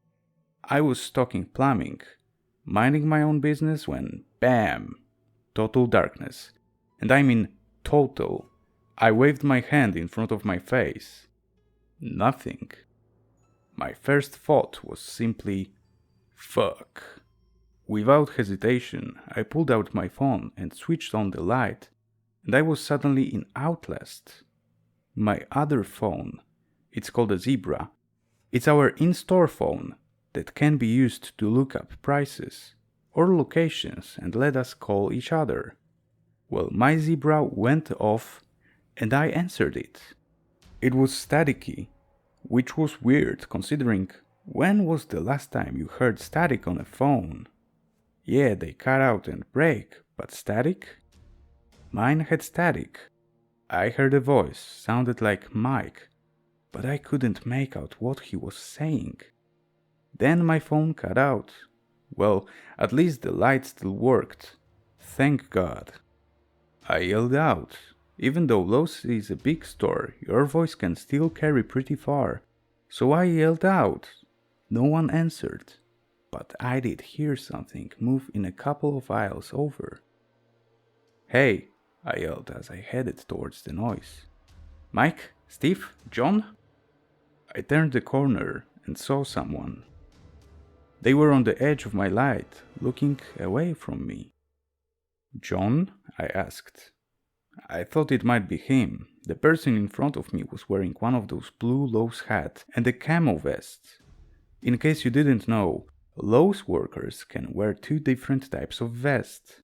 I was stocking plumbing, minding my own business when BAM! Total darkness. And I mean total. I waved my hand in front of my face. Nothing. My first thought was simply, fuck. Without hesitation, I pulled out my phone and switched on the light, and I was suddenly in Outlast. My other phone, it's called a Zebra. It's our in-store phone that can be used to look up prices or locations and let us call each other. Well, my Zebra went off and I answered it. It was staticky, which was weird considering when was the last time you heard static on a phone? Yeah, they cut out and break, but static? Mine had static. I heard a voice, sounded like Mike, but I couldn't make out what he was saying. Then my phone cut out. Well, at least the light still worked. Thank God. I yelled out. Even though Lowe's is a big store, your voice can still carry pretty far. So I yelled out. No one answered, but I did hear something move in a couple of aisles over. Hey, I yelled as I headed towards the noise. Mike? Steve? John? I turned the corner and saw someone. They were on the edge of my light, looking away from me. John? I asked. I thought it might be him. The person in front of me was wearing one of those blue Lowe's hats and a camo vest. In case you didn't know, Lowe's workers can wear two different types of vests.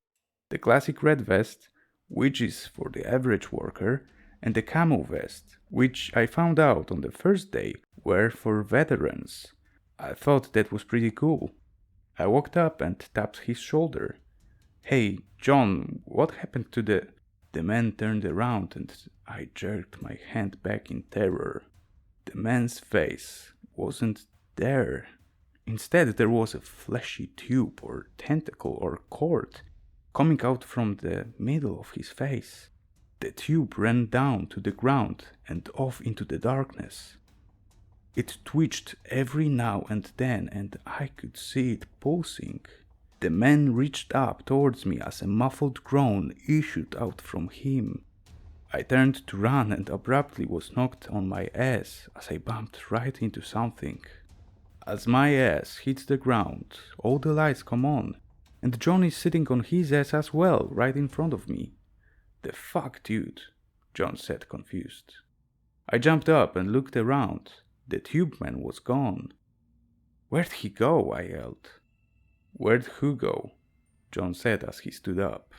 The classic red vest, which is for the average worker, and the camo vest, which I found out on the first day were for veterans. I thought that was pretty cool. I walked up and tapped his shoulder. Hey, John, what happened to the... The man turned around and I jerked my hand back in terror. The man's face wasn't there. Instead, there was a fleshy tube or tentacle or cord coming out from the middle of his face. The tube ran down to the ground and off into the darkness. It twitched every now and then and I could see it pulsing. The man reached up towards me as a muffled groan issued out from him. I turned to run and abruptly was knocked on my ass as I bumped right into something. As my ass hits the ground, all the lights come on, and John is sitting on his ass as well, right in front of me. The fuck, dude? John said, confused. I jumped up and looked around. The tube man was gone. Where'd he go? I yelled. Where'd who go? John said as he stood up.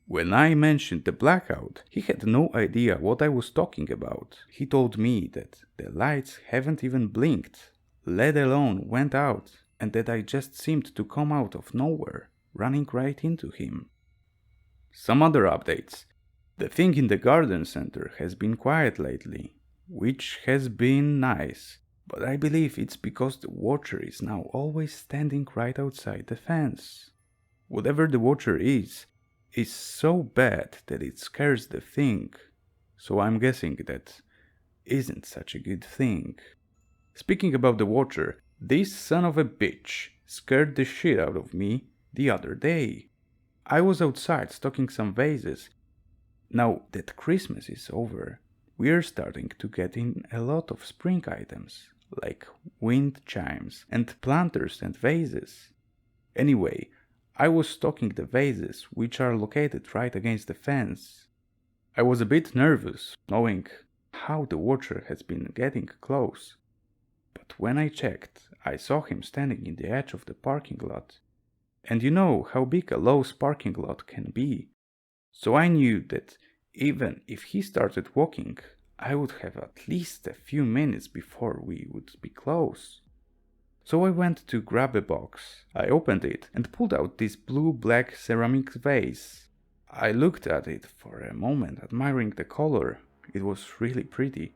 When I mentioned the blackout, he had no idea what I was talking about. He told me that the lights haven't even blinked, let alone went out, and that I just seemed to come out of nowhere, running right into him. Some other updates. The thing in the garden center has been quiet lately, which has been nice. But I believe it's because the watcher is now always standing right outside the fence. Whatever the watcher is so bad that it scares the thing. So I'm guessing that isn't such a good thing. Speaking about the watcher, this son of a bitch scared the shit out of me the other day. I was outside stocking some vases. Now that Christmas is over, we're starting to get in a lot of spring items, like wind chimes and planters and vases. Anyway, I was stocking the vases, which are located right against the fence. I was a bit nervous, knowing how the watcher has been getting close. But when I checked, I saw him standing in the edge of the parking lot. And you know how big a Lowe's parking lot can be. So I knew that even if he started walking, I would have at least a few minutes before we would be close. So I went to grab a box. I opened it and pulled out this blue-black ceramic vase. I looked at it for a moment, admiring the color. It was really pretty.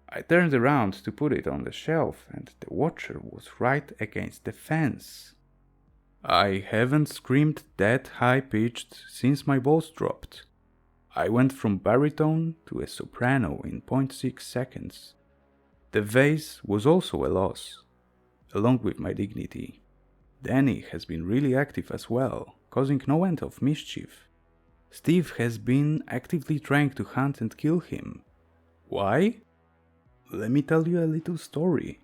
I turned around to put it on the shelf and the watcher was right against the fence. I haven't screamed that high-pitched since my balls dropped. I went from baritone to a soprano in 0.6 seconds. The vase was also a loss, along with my dignity. Danny has been really active as well, causing no end of mischief. Steve has been actively trying to hunt and kill him. Why? Let me tell you a little story.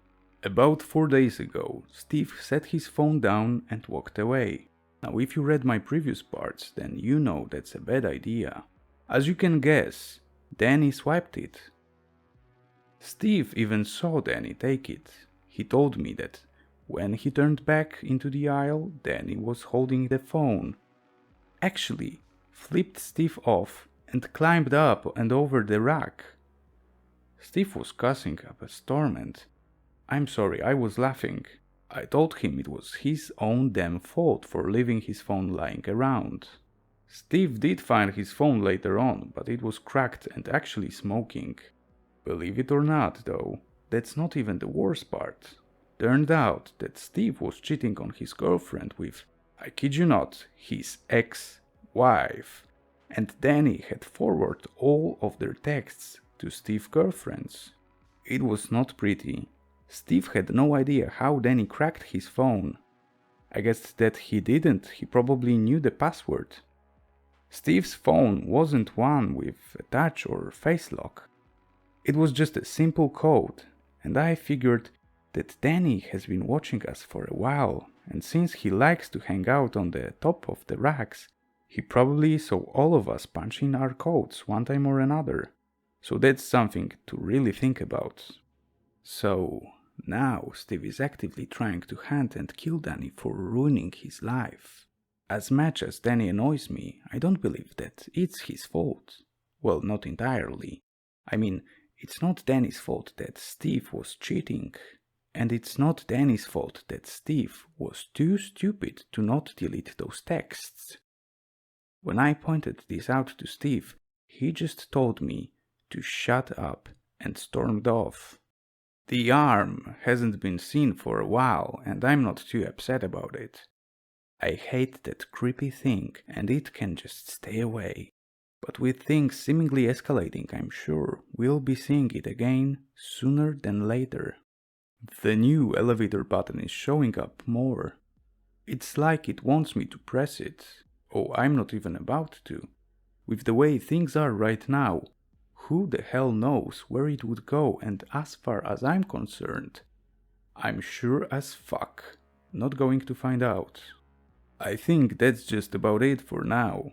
About 4 days ago, Steve set his phone down and walked away. Now if you read my previous parts, then you know that's a bad idea. As you can guess, Danny swiped it. Steve even saw Danny take it. He told me that when he turned back into the aisle, Danny was holding the phone. Actually, flipped Steve off and climbed up and over the rack. Steve was cussing up a storm and I'm sorry, I was laughing. I told him it was his own damn fault for leaving his phone lying around. Steve did find his phone later on, but it was cracked and actually smoking. Believe it or not, though, that's not even the worst part. Turned out that Steve was cheating on his girlfriend with, I kid you not, his ex-wife. And Danny had forwarded all of their texts to Steve's girlfriends. It was not pretty. Steve had no idea how Danny cracked his phone. I guess that he didn't, he probably knew the password. Steve's phone wasn't one with a touch or face lock. It was just a simple code, and I figured that Danny has been watching us for a while, and since he likes to hang out on the top of the racks, he probably saw all of us punch in our codes one time or another. So that's something to really think about. So now Steve is actively trying to hunt and kill Danny for ruining his life. As much as Danny annoys me, I don't believe that it's his fault. Well, not entirely. I mean, it's not Danny's fault that Steve was cheating. And it's not Danny's fault that Steve was too stupid to not delete those texts. When I pointed this out to Steve, he just told me to shut up and stormed off. The arm hasn't been seen for a while and I'm not too upset about it. I hate that creepy thing and it can just stay away. But with things seemingly escalating, I'm sure we'll be seeing it again sooner than later. The new elevator button is showing up more. It's like it wants me to press it. Oh, I'm not even about to. With the way things are right now, who the hell knows where it would go, and as far as I'm concerned, I'm sure as fuck not going to find out. I think that's just about it for now.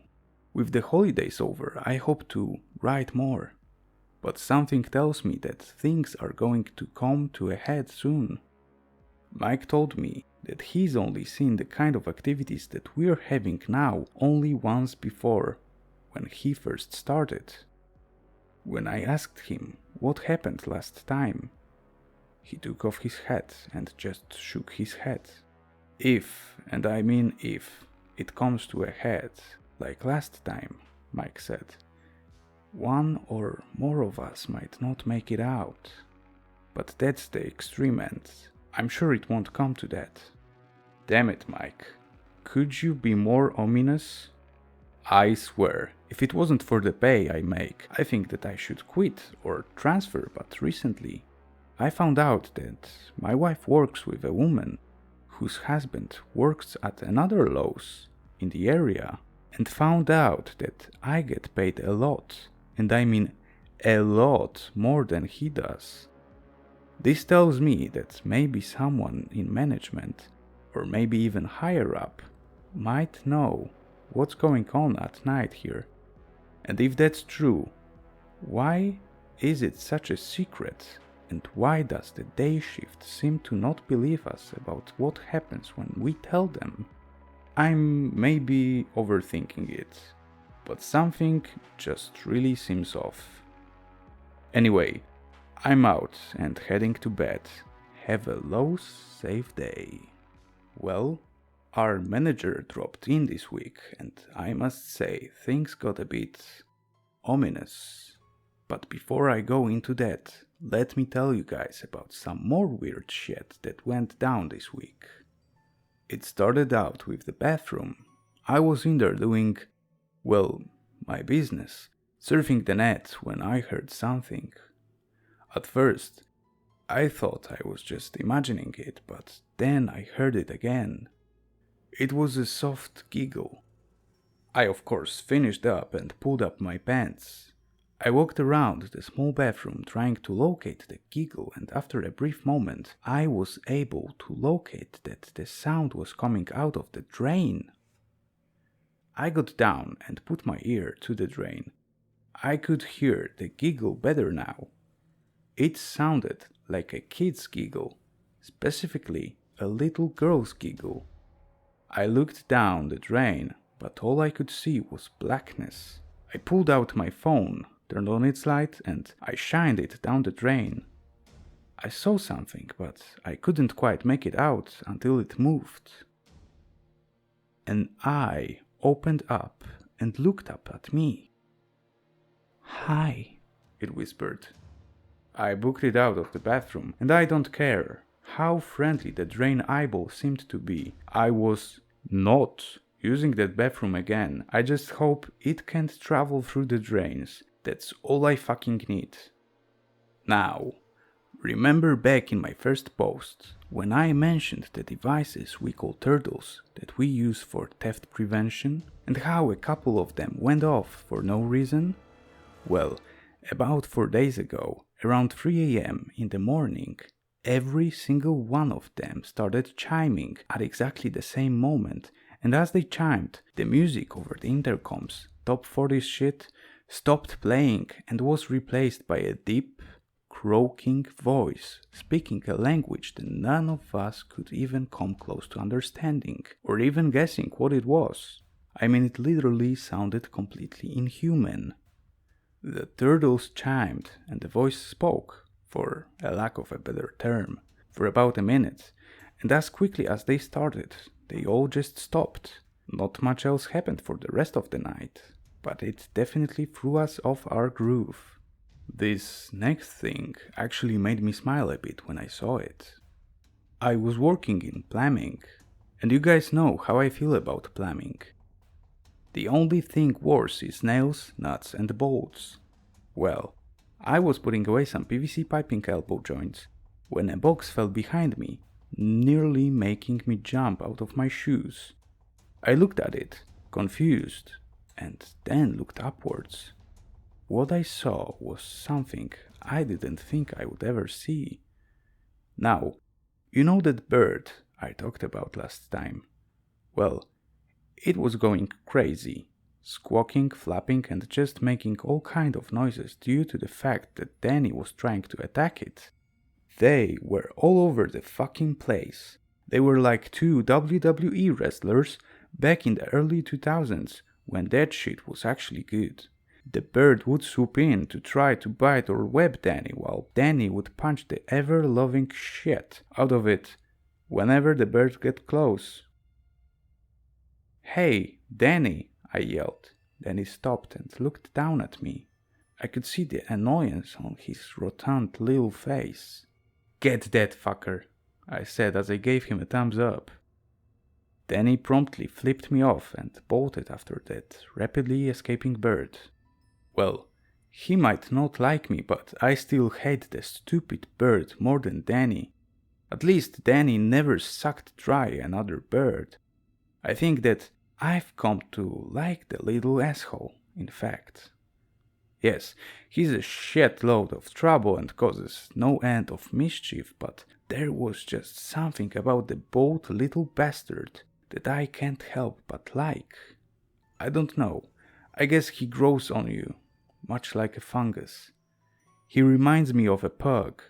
With the holidays over, I hope to write more. But something tells me that things are going to come to a head soon. Mike told me that he's only seen the kind of activities that we're having now only once before, when he first started. When I asked him what happened last time, he took off his hat and just shook his head. If, and I mean if, it comes to a head, like last time, Mike said, one or more of us might not make it out. But that's the extreme end. I'm sure it won't come to that. Damn it, Mike. Could you be more ominous? I swear, if it wasn't for the pay I make, I think that I should quit or transfer, but recently I found out that my wife works with a woman whose husband works at another Lowe's in the area, and found out that I get paid a lot, and I mean a lot more than he does. This tells me that maybe someone in management, or maybe even higher up, might know what's going on at night here. And if that's true, why is it such a secret? And why does the day shift seem to not believe us about what happens when we tell them? I'm maybe overthinking it, but something just really seems off. Anyway, I'm out and heading to bed. Have a Lowe's safe day. Well, our manager dropped in this week and I must say things got a bit ominous. But before I go into that, let me tell you guys about some more weird shit that went down this week. It started out with the bathroom. I was in there doing, well, my business, surfing the net when I heard something. At first, I thought I was just imagining it, but then I heard it again. It was a soft giggle. I of course finished up and pulled up my pants. I walked around the small bathroom trying to locate the giggle, and after a brief moment I was able to locate that the sound was coming out of the drain. I got down and put my ear to the drain. I could hear the giggle better now. It sounded like a kid's giggle, specifically a little girl's giggle. I looked down the drain, but all I could see was blackness. I pulled out my phone, turned on its light, and I shined it down the drain. I saw something, but I couldn't quite make it out until it moved. An eye opened up and looked up at me. "Hi," it whispered. I booked it out of the bathroom, and I don't care how friendly the drain eyeball seemed to be. I was not using that bathroom again. I just hope it can't travel through the drains. That's all I fucking need. Now, remember back in my first post when I mentioned the devices we call turtles that we use for theft prevention and how a couple of them went off for no reason? Well, about 4 days ago, around 3 a.m. in the morning, every single one of them started chiming at exactly the same moment, and as they chimed, the music over the intercoms, top 40 shit, stopped playing and was replaced by a deep, croaking voice, speaking a language that none of us could even come close to understanding, or even guessing what it was. I mean, it literally sounded completely inhuman. The turtles chimed and the voice spoke, for a lack of a better term, for about a minute, and as quickly as they started, they all just stopped. Not much else happened for the rest of the night, but it definitely threw us off our groove. This next thing actually made me smile a bit when I saw it. I was working in plumbing, and you guys know how I feel about plumbing. The only thing worse is nails, nuts and bolts. Well, I was putting away some PVC piping elbow joints when a box fell behind me, nearly making me jump out of my shoes. I looked at it, confused, and then looked upwards. What I saw was something I didn't think I would ever see. Now, you know that bird I talked about last time? Well, it was going crazy, squawking, flapping, and just making all kind of noises due to the fact that Danny was trying to attack it. They were all over the fucking place. They were like two WWE wrestlers back in the early 2000s when that shit was actually good. The bird would swoop in to try to bite or web Danny, while Danny would punch the ever-loving shit out of it whenever the bird got close. "Hey, Danny," I yelled. Then he stopped and looked down at me. I could see the annoyance on his rotund little face. "Get that fucker," I said as I gave him a thumbs up. Danny promptly flipped me off and bolted after that rapidly escaping bird. Well, he might not like me, but I still hate the stupid bird more than Danny. At least Danny never sucked dry another bird. I think that I've come to like the little asshole, in fact. Yes, he's a shitload of trouble and causes no end of mischief, but there was just something about the bold little bastard that I can't help but like. I don't know, I guess he grows on you, much like a fungus. He reminds me of a pug.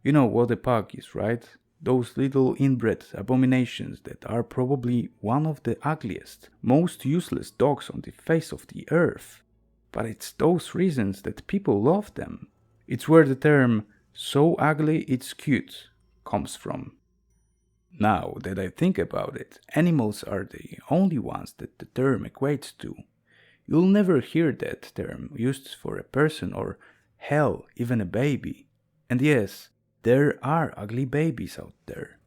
You know what a pug is, right? Those little inbred abominations that are probably one of the ugliest, most useless dogs on the face of the earth. But it's those reasons that people love them. It's where the term, "so ugly it's cute," comes from. Now that I think about it, animals are the only ones that the term equates to. You'll never hear that term used for a person or, hell, even a baby. And yes, there are ugly babies out there.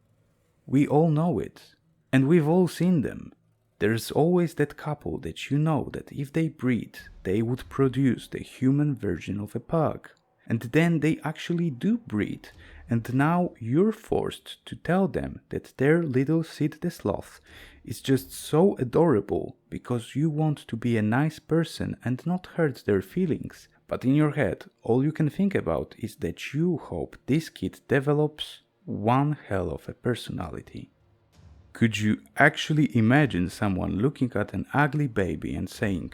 We all know it, and we've all seen them. There's always that couple that you know that if they breed, they would produce the human version of a pug. And then they actually do breed, and now you're forced to tell them that their little Sid the Sloth is just so adorable because you want to be a nice person and not hurt their feelings. But in your head, all you can think about is that you hope this kid develops one hell of a personality. Could you actually imagine someone looking at an ugly baby and saying,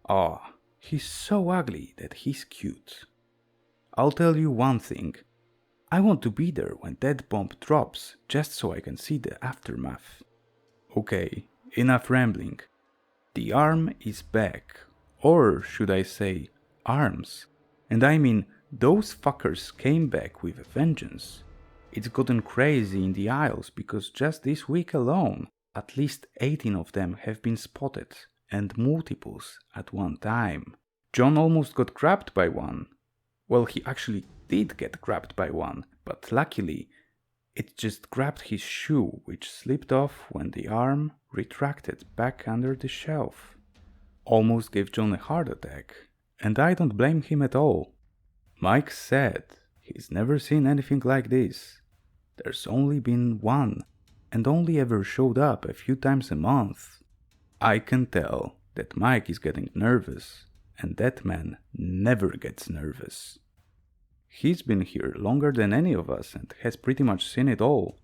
"Ah, he's so ugly that he's cute"? I'll tell you one thing. I want to be there when that bomb drops, just so I can see the aftermath. Okay, enough rambling. The arm is back, or should I say, arms. And I mean, those fuckers came back with a vengeance. It's gotten crazy in the aisles because just this week alone, at least 18 of them have been spotted, and multiples at one time. John almost got grabbed by one. Well, he actually did get grabbed by one, but luckily, it just grabbed his shoe, which slipped off when the arm retracted back under the shelf. Almost gave John a heart attack, and I don't blame him at all. Mike said he's never seen anything like this. There's only been one, and only ever showed up a few times a month. I can tell that Mike is getting nervous, and that man never gets nervous. He's been here longer than any of us and has pretty much seen it all,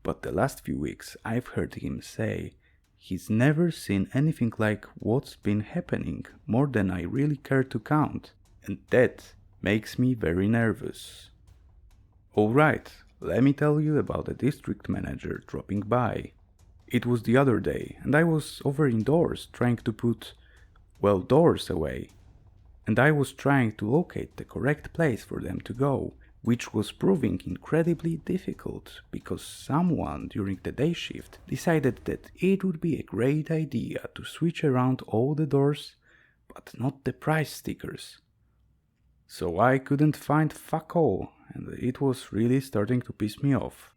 but the last few weeks I've heard him say he's never seen anything like what's been happening more than I really care to count, and that makes me very nervous. Alright, let me tell you about the district manager dropping by. It was the other day, and I was over indoors trying to put, doors away. And I was trying to locate the correct place for them to go, which was proving incredibly difficult because someone during the day shift decided that it would be a great idea to switch around all the doors, but not the price stickers. So I couldn't find fuck all, and it was really starting to piss me off.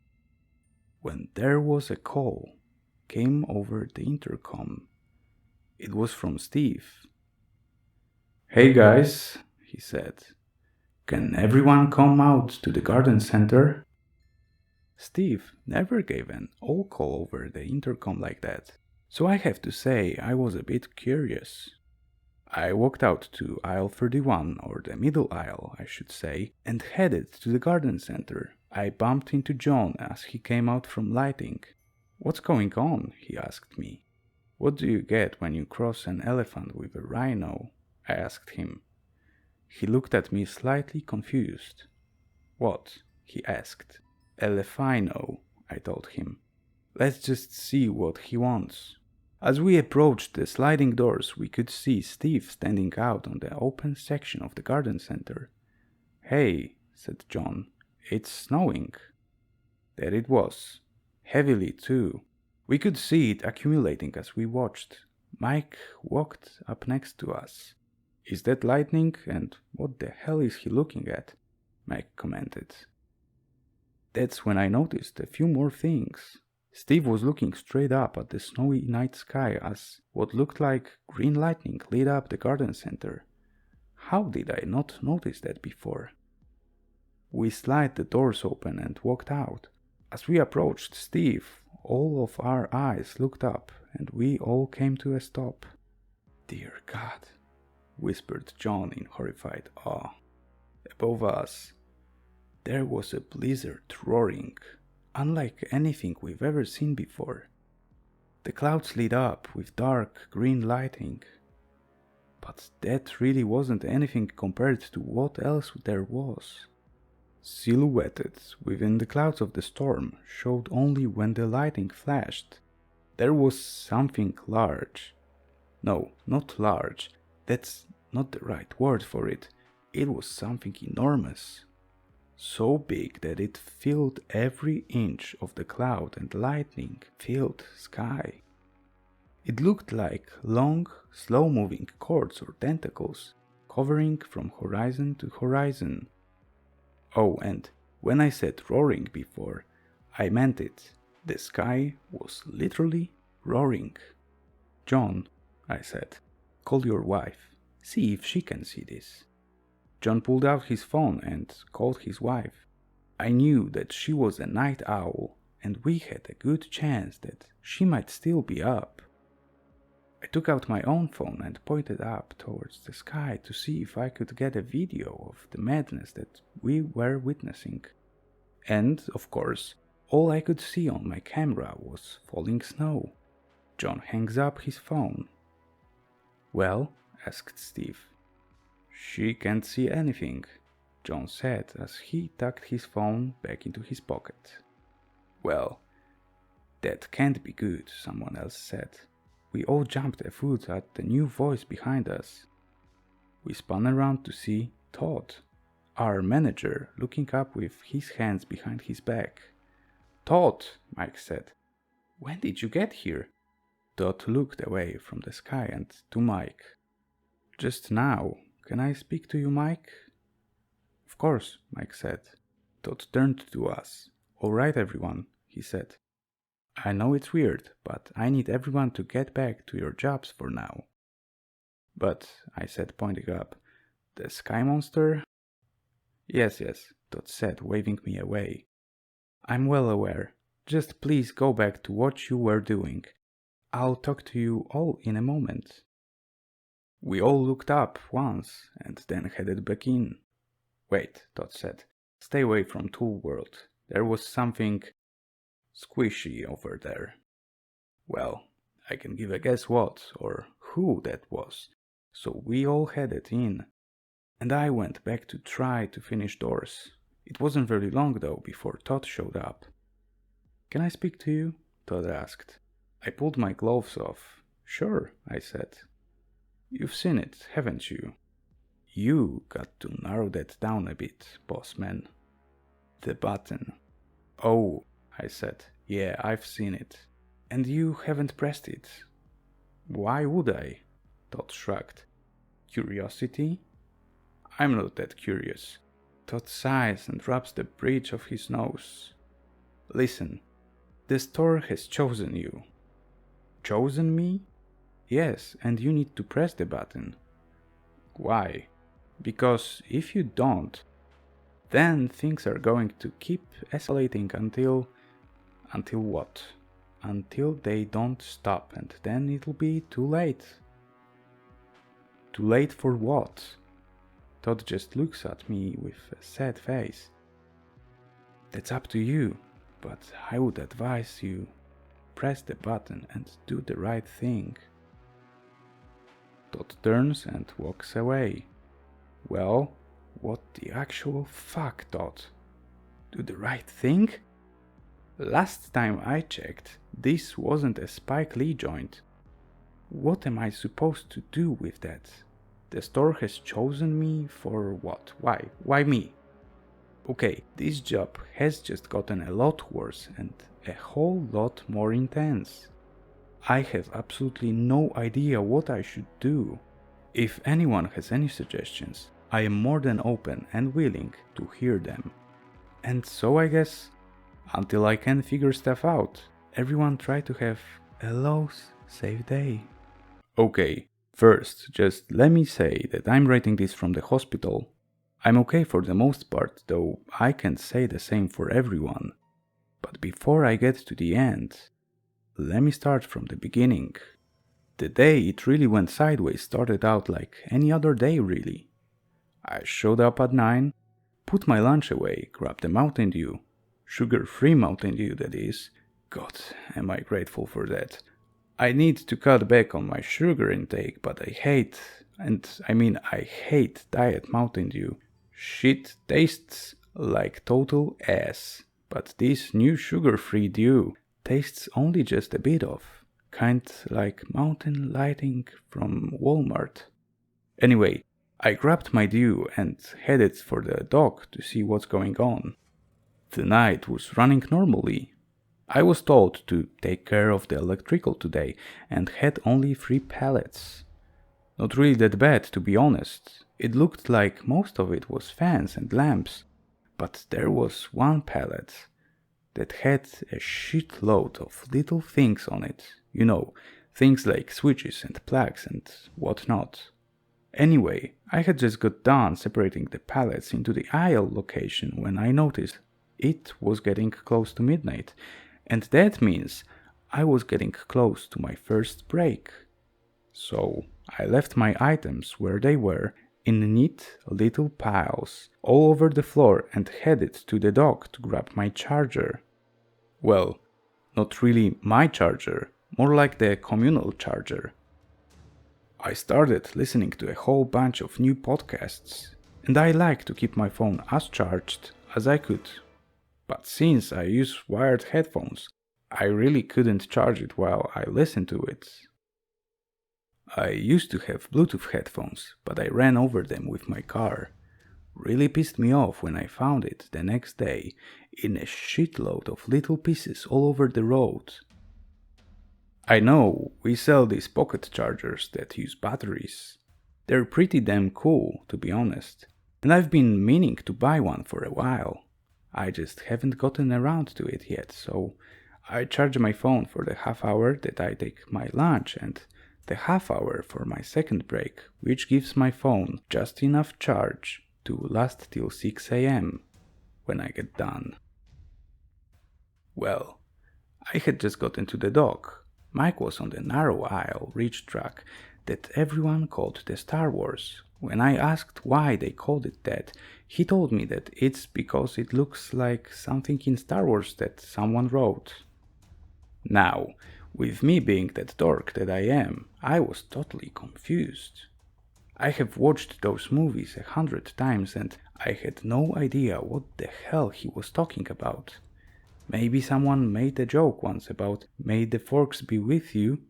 When there was a call, came over the intercom. It was from Steve. "Hey guys," he said, "can everyone come out to the garden center?" Steve never gave an all call over the intercom like that, so I have to say I was a bit curious. I walked out to aisle 31, or the middle aisle I should say, and headed to the garden center. I bumped into John as he came out from lighting. "What's going on?" he asked me. "What do you get when you cross an elephant with a rhino?" I asked him. He looked at me slightly confused. "What?" he asked. "Elephino," I told him. "Let's just see what he wants." As we approached the sliding doors, we could see Steve standing out on the open section of the garden center. "Hey," said John, "it's snowing." There it was. Heavily, too. We could see it accumulating as we watched. Mike walked up next to us. "Is that lightning? And what the hell is he looking at?" Mike commented. That's when I noticed a few more things. Steve was looking straight up at the snowy night sky as what looked like green lightning lit up the garden center. How did I not notice that before? We slid the doors open and walked out. As we approached Steve, all of our eyes looked up and we all came to a stop. "Dear God," whispered John in horrified awe. Above us, there was a blizzard roaring, unlike anything we've ever seen before. The clouds lit up with dark green lighting. But that really wasn't anything compared to what else there was. Silhouetted within the clouds of the storm showed only when the lighting flashed. There was something large. No, not large. That's not the right word for it. It was something enormous. So big that it filled every inch of the cloud and lightning-filled sky. It looked like long, slow-moving cords or tentacles, covering from horizon to horizon. Oh, and when I said roaring before, I meant it. The sky was literally roaring. "John," I said, "call your wife. See if she can see this." John pulled out his phone and called his wife. I knew that she was a night owl, and we had a good chance that she might still be up. I took out my own phone and pointed up towards the sky to see if I could get a video of the madness that we were witnessing. And, of course, all I could see on my camera was falling snow. John hangs up his phone. "Well?" asked Steve. "She can't see anything," John said as he tucked his phone back into his pocket. "Well, that can't be good," someone else said. We all jumped a foot at the new voice behind us. We spun around to see Todd, our manager, looking up with his hands behind his back. "Todd," Mike said, "when did you get here?" Todd looked away from the sky and to Mike. "Just now. Can I speak to you, Mike?" "Of course," Mike said. Todd turned to us. "All right, everyone," he said. "I know it's weird, but I need everyone to get back to your jobs for now." "But," I said, pointing up, "the sky monster?" Yes, Todd said, waving me away. "I'm well aware. Just please go back to what you were doing. I'll talk to you all in a moment." We all looked up once and then headed back in. "Wait," Todd said. "Stay away from Tool World. There was something squishy over there." Well, I can give a guess what or who that was, so we all headed in. And I went back to try to finish doors. It wasn't very long though before Todd showed up. "Can I speak to you?" Todd asked. I pulled my gloves off. "Sure," I said. "You've seen it, haven't you?" "You got to narrow that down a bit, boss man." "The button." "Oh," I said. "Yeah, I've seen it." "And you haven't pressed it." "Why would I?" Todd shrugged. "Curiosity?" "I'm not that curious." Todd sighs and rubs the bridge of his nose. "Listen, the store has chosen you." "Chosen me?" "Yes, and you need to press the button." "Why?" "Because if you don't, then things are going to keep escalating until what? Until they don't stop, and then it'll be too late." "Too late for what?" Todd just looks at me with a sad face. "That's up to you, but I would advise you press the button and do the right thing." Todd turns and walks away. Well, what the actual fuck, Todd? Do the right thing? Last time I checked, this wasn't a Spike Lee joint. What am I supposed to do with that? The store has chosen me for what? Why? Why me? Okay, this job has just gotten a lot worse and a whole lot more intense. I have absolutely no idea what I should do. If anyone has any suggestions, I am more than open and willing to hear them. And so I guess, until I can figure stuff out, everyone try to have a Lowe's safe day. Okay, first, just let me say that I'm writing this from the hospital. I'm okay for the most part, though I can't say the same for everyone. But before I get to the end, let me start from the beginning. The day it really went sideways started out like any other day really. I showed up at 9, put my lunch away, grabbed a Mountain Dew, sugar-free Mountain Dew that is. God, am I grateful for that. I need to cut back on my sugar intake, but I hate Diet Mountain Dew. Shit tastes like total ass, but this new sugar-free Dew tastes only just a bit of, kind like mountain lighting from Walmart. Anyway, I grabbed my Dew and headed for the dock to see what's going on. The night was running normally. I was told to take care of the electrical today and had only 3 pallets. Not really that bad, to be honest. It looked like most of it was fans and lamps, but there was one pallet that had a shitload of little things on it. You know, things like switches and plugs and whatnot. Anyway, I had just got done separating the pallets into the aisle location when I noticed it was getting close to midnight, and that means I was getting close to my first break. So I left my items where they were in neat little piles all over the floor and headed to the dock to grab my charger. Well, not really my charger, more like the communal charger. I started listening to a whole bunch of new podcasts, and I like to keep my phone as charged as I could. But since I use wired headphones, I really couldn't charge it while I listened to it. I used to have Bluetooth headphones, but I ran over them with my car. Really pissed me off when I found it the next day in a shitload of little pieces all over the road. I know, we sell these pocket chargers that use batteries. They're pretty damn cool, to be honest. And I've been meaning to buy one for a while. I just haven't gotten around to it yet, so I charge my phone for the half hour that I take my lunch and the half hour for my second break, which gives my phone just enough charge to last till 6 a.m. when I get done. Well, I had just gotten to the dock. Mike was on the narrow aisle reach track that everyone called the Star Wars. When I asked why they called it that, he told me that it's because it looks like something in Star Wars that someone wrote. Now, with me being that dork that I am, I was totally confused. I have watched those movies 100 times and I had no idea what the hell he was talking about. Maybe someone made a joke once about "May the Forks be with you."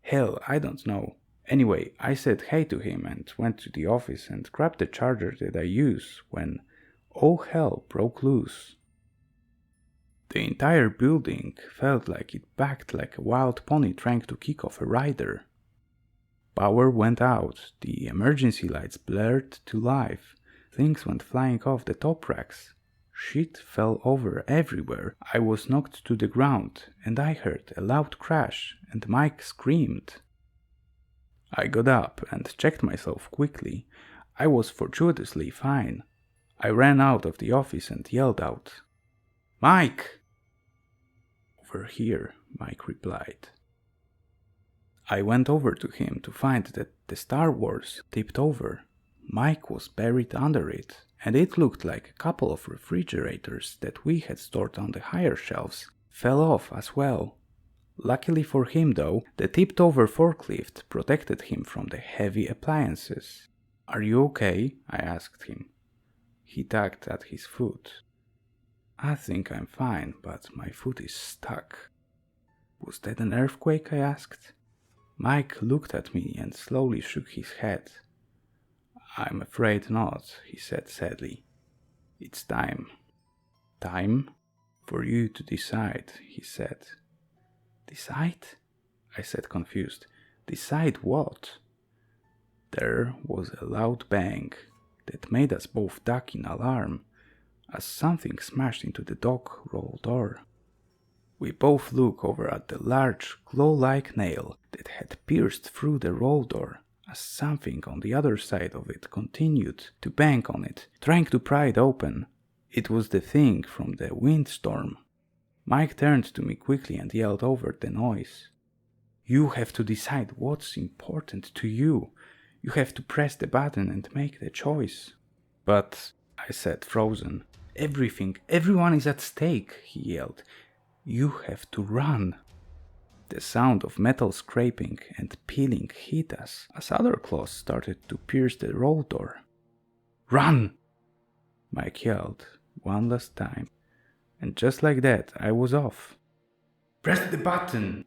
Hell, I don't know. Anyway, I said hey to him and went to the office and grabbed the charger that I use when all hell broke loose. The entire building felt like it backed like a wild pony trying to kick off a rider. Power went out, the emergency lights blared to life, things went flying off the top racks. Shit fell over everywhere. I was knocked to the ground and I heard a loud crash and Mike screamed. I got up and checked myself quickly. I was fortuitously fine. I ran out of the office and yelled out, "Mike!" "Over here," Mike replied. I went over to him to find that the Star Wars tipped over. Mike was buried under it, and it looked like a couple of refrigerators that we had stored on the higher shelves fell off as well. Luckily for him though, the tipped-over forklift protected him from the heavy appliances. "Are you okay?" I asked him. He tugged at his foot. "I think I'm fine, but my foot is stuck." "Was that an earthquake?" I asked. Mike looked at me and slowly shook his head. "I'm afraid not," he said sadly. "It's time." "Time? For you to decide," he said. "Decide?" I said confused. "Decide what?" There was a loud bang that made us both duck in alarm as something smashed into the dock roll door. We both looked over at the large, claw-like nail that had pierced through the roll door as something on the other side of it continued to bang on it, trying to pry it open. It was the thing from the windstorm. Mike turned to me quickly and yelled over the noise. "You have to decide what's important to you. You have to press the button and make the choice." "But," I said, frozen. Everyone is at stake," he yelled. "You have to run." The sound of metal scraping and peeling hit us as other claws started to pierce the roll door. "Run!" Mike yelled one last time, and just like that I was off. "Press the button!"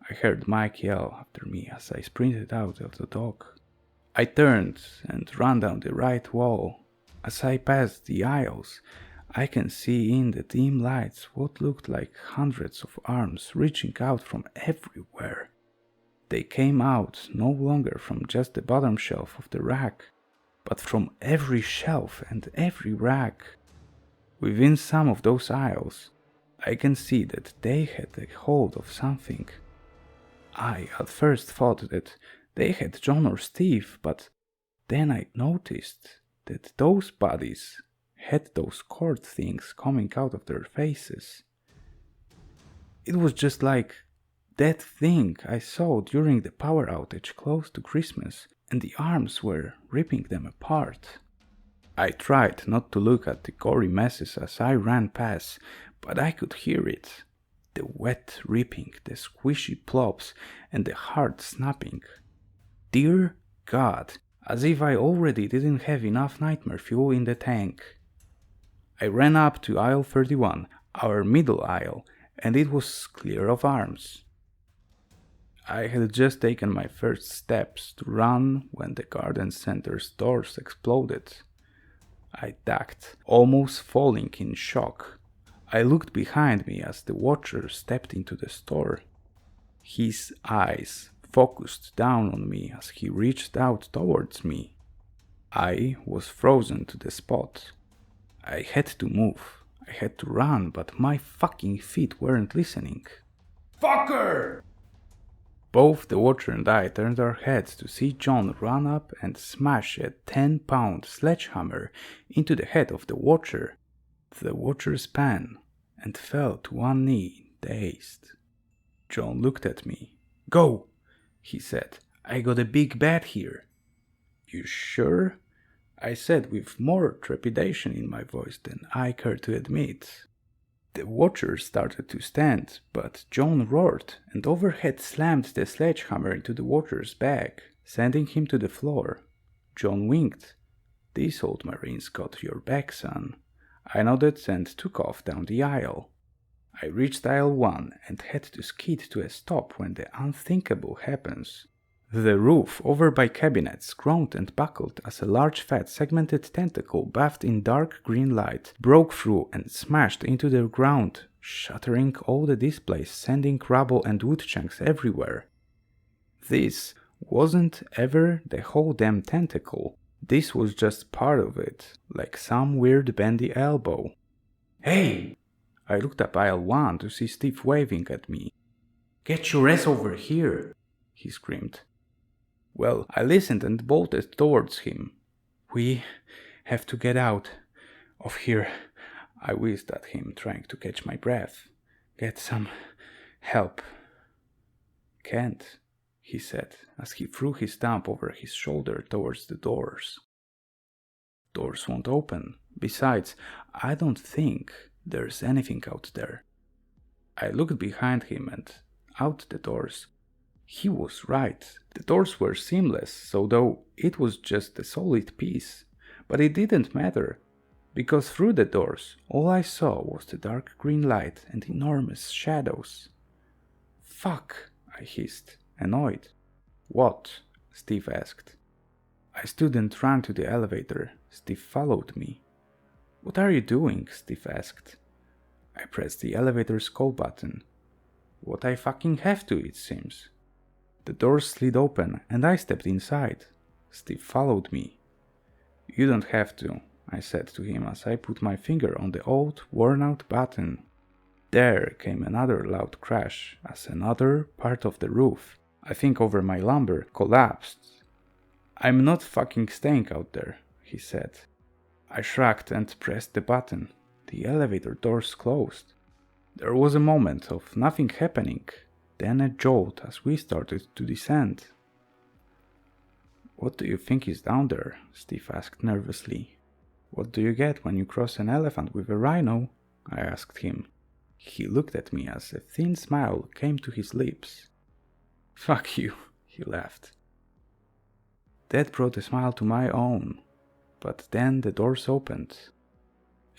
I heard Mike yell after me as I sprinted out of the dock. I turned and ran down the right wall. As I passed the aisles, I can see in the dim lights what looked like hundreds of arms reaching out from everywhere. They came out no longer from just the bottom shelf of the rack, but from every shelf and every rack. Within some of those aisles, I can see that they had a hold of something. I at first thought that they had John or Steve, but then I noticed that those bodies had those cord things coming out of their faces. It was just like that thing I saw during the power outage close to Christmas, and the arms were ripping them apart. I tried not to look at the gory messes as I ran past, but I could hear it. The wet ripping, the squishy plops, and the hard snapping. Dear God, as if I already didn't have enough nightmare fuel in the tank. I ran up to aisle 31, our middle aisle, and it was clear of arms. I had just taken my first steps to run when the garden center's doors exploded. I ducked, almost falling in shock. I looked behind me as the watcher stepped into the store. His eyes focused down on me as he reached out towards me. I was frozen to the spot. I had to move. I had to run, but my fucking feet weren't listening. Fucker! Both the watcher and I turned our heads to see John run up and smash a 10-pound sledgehammer into the head of the watcher. The watcher span and fell to one knee, dazed. John looked at me. Go, he said. I got a big bad here. You sure? I said with more trepidation in my voice than I cared to admit. The watcher started to stand, but John roared and overhead slammed the sledgehammer into the watcher's back, sending him to the floor. John winked. This, old marine's got your back, son. I nodded and took off down the aisle. I reached aisle 1 and had to skid to a stop when the unthinkable happens. The roof over by cabinets groaned and buckled as a large fat segmented tentacle bathed in dark green light broke through and smashed into the ground, shattering all the displays, sending rubble and wood chunks everywhere. This wasn't ever the whole damn tentacle. This was just part of it, like some weird bendy elbow. Hey! I looked up aisle 1 to see Steve waving at me. Get your ass over here! He screamed. Well, I listened and bolted towards him. We have to get out of here, I wheezed at him, trying to catch my breath. Get some help. Can't, he said, as he threw his thumb over his shoulder towards the doors. Doors won't open. Besides, I don't think there's anything out there. I looked behind him and out the doors. He was right. The doors were seamless, so though it was just a solid piece. But it didn't matter, because through the doors all I saw was the dark green light and enormous shadows. Fuck, I hissed, annoyed. What? Steve asked. I stood and ran to the elevator. Steve followed me. What are you doing? Steve asked. I pressed the elevator's call button. What I fucking have to, it seems. The doors slid open and I stepped inside. Steve followed me. You don't have to, I said to him as I put my finger on the old, worn-out button. There came another loud crash as another part of the roof, I think over my lumber, collapsed. I'm not fucking staying out there, he said. I shrugged and pressed the button. The elevator doors closed. There was a moment of nothing happening, then a jolt as we started to descend. What do you think is down there? Steve asked nervously. What do you get when you cross an elephant with a rhino? I asked him. He looked at me as a thin smile came to his lips. Fuck you, he laughed. That brought a smile to my own. But then the doors opened.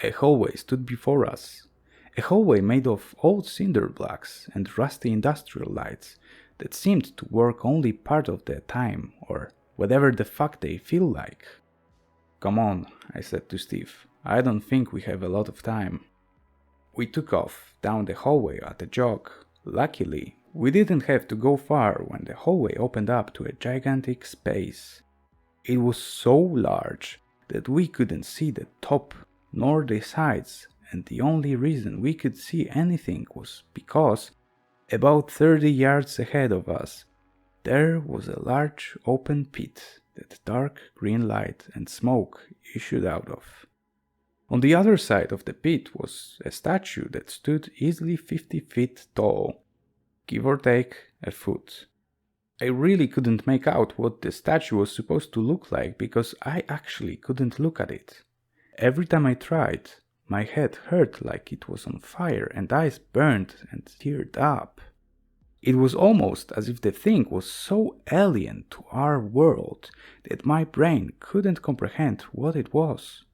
A hallway stood before us. A hallway made of old cinder blocks and rusty industrial lights that seemed to work only part of the time, or whatever the fuck they feel like. Come on, I said to Steve. I don't think we have a lot of time. We took off down the hallway at a jog. Luckily, we didn't have to go far when the hallway opened up to a gigantic space. It was so large that we couldn't see the top nor the sides, and the only reason we could see anything was because, about 30 yards ahead of us, there was a large open pit that dark green light and smoke issued out of. On the other side of the pit was a statue that stood easily 50 feet tall, give or take a foot. I really couldn't make out what the statue was supposed to look like because I actually couldn't look at it. Every time I tried, my head hurt like it was on fire and eyes burned and teared up. It was almost as if the thing was so alien to our world that my brain couldn't comprehend what it was.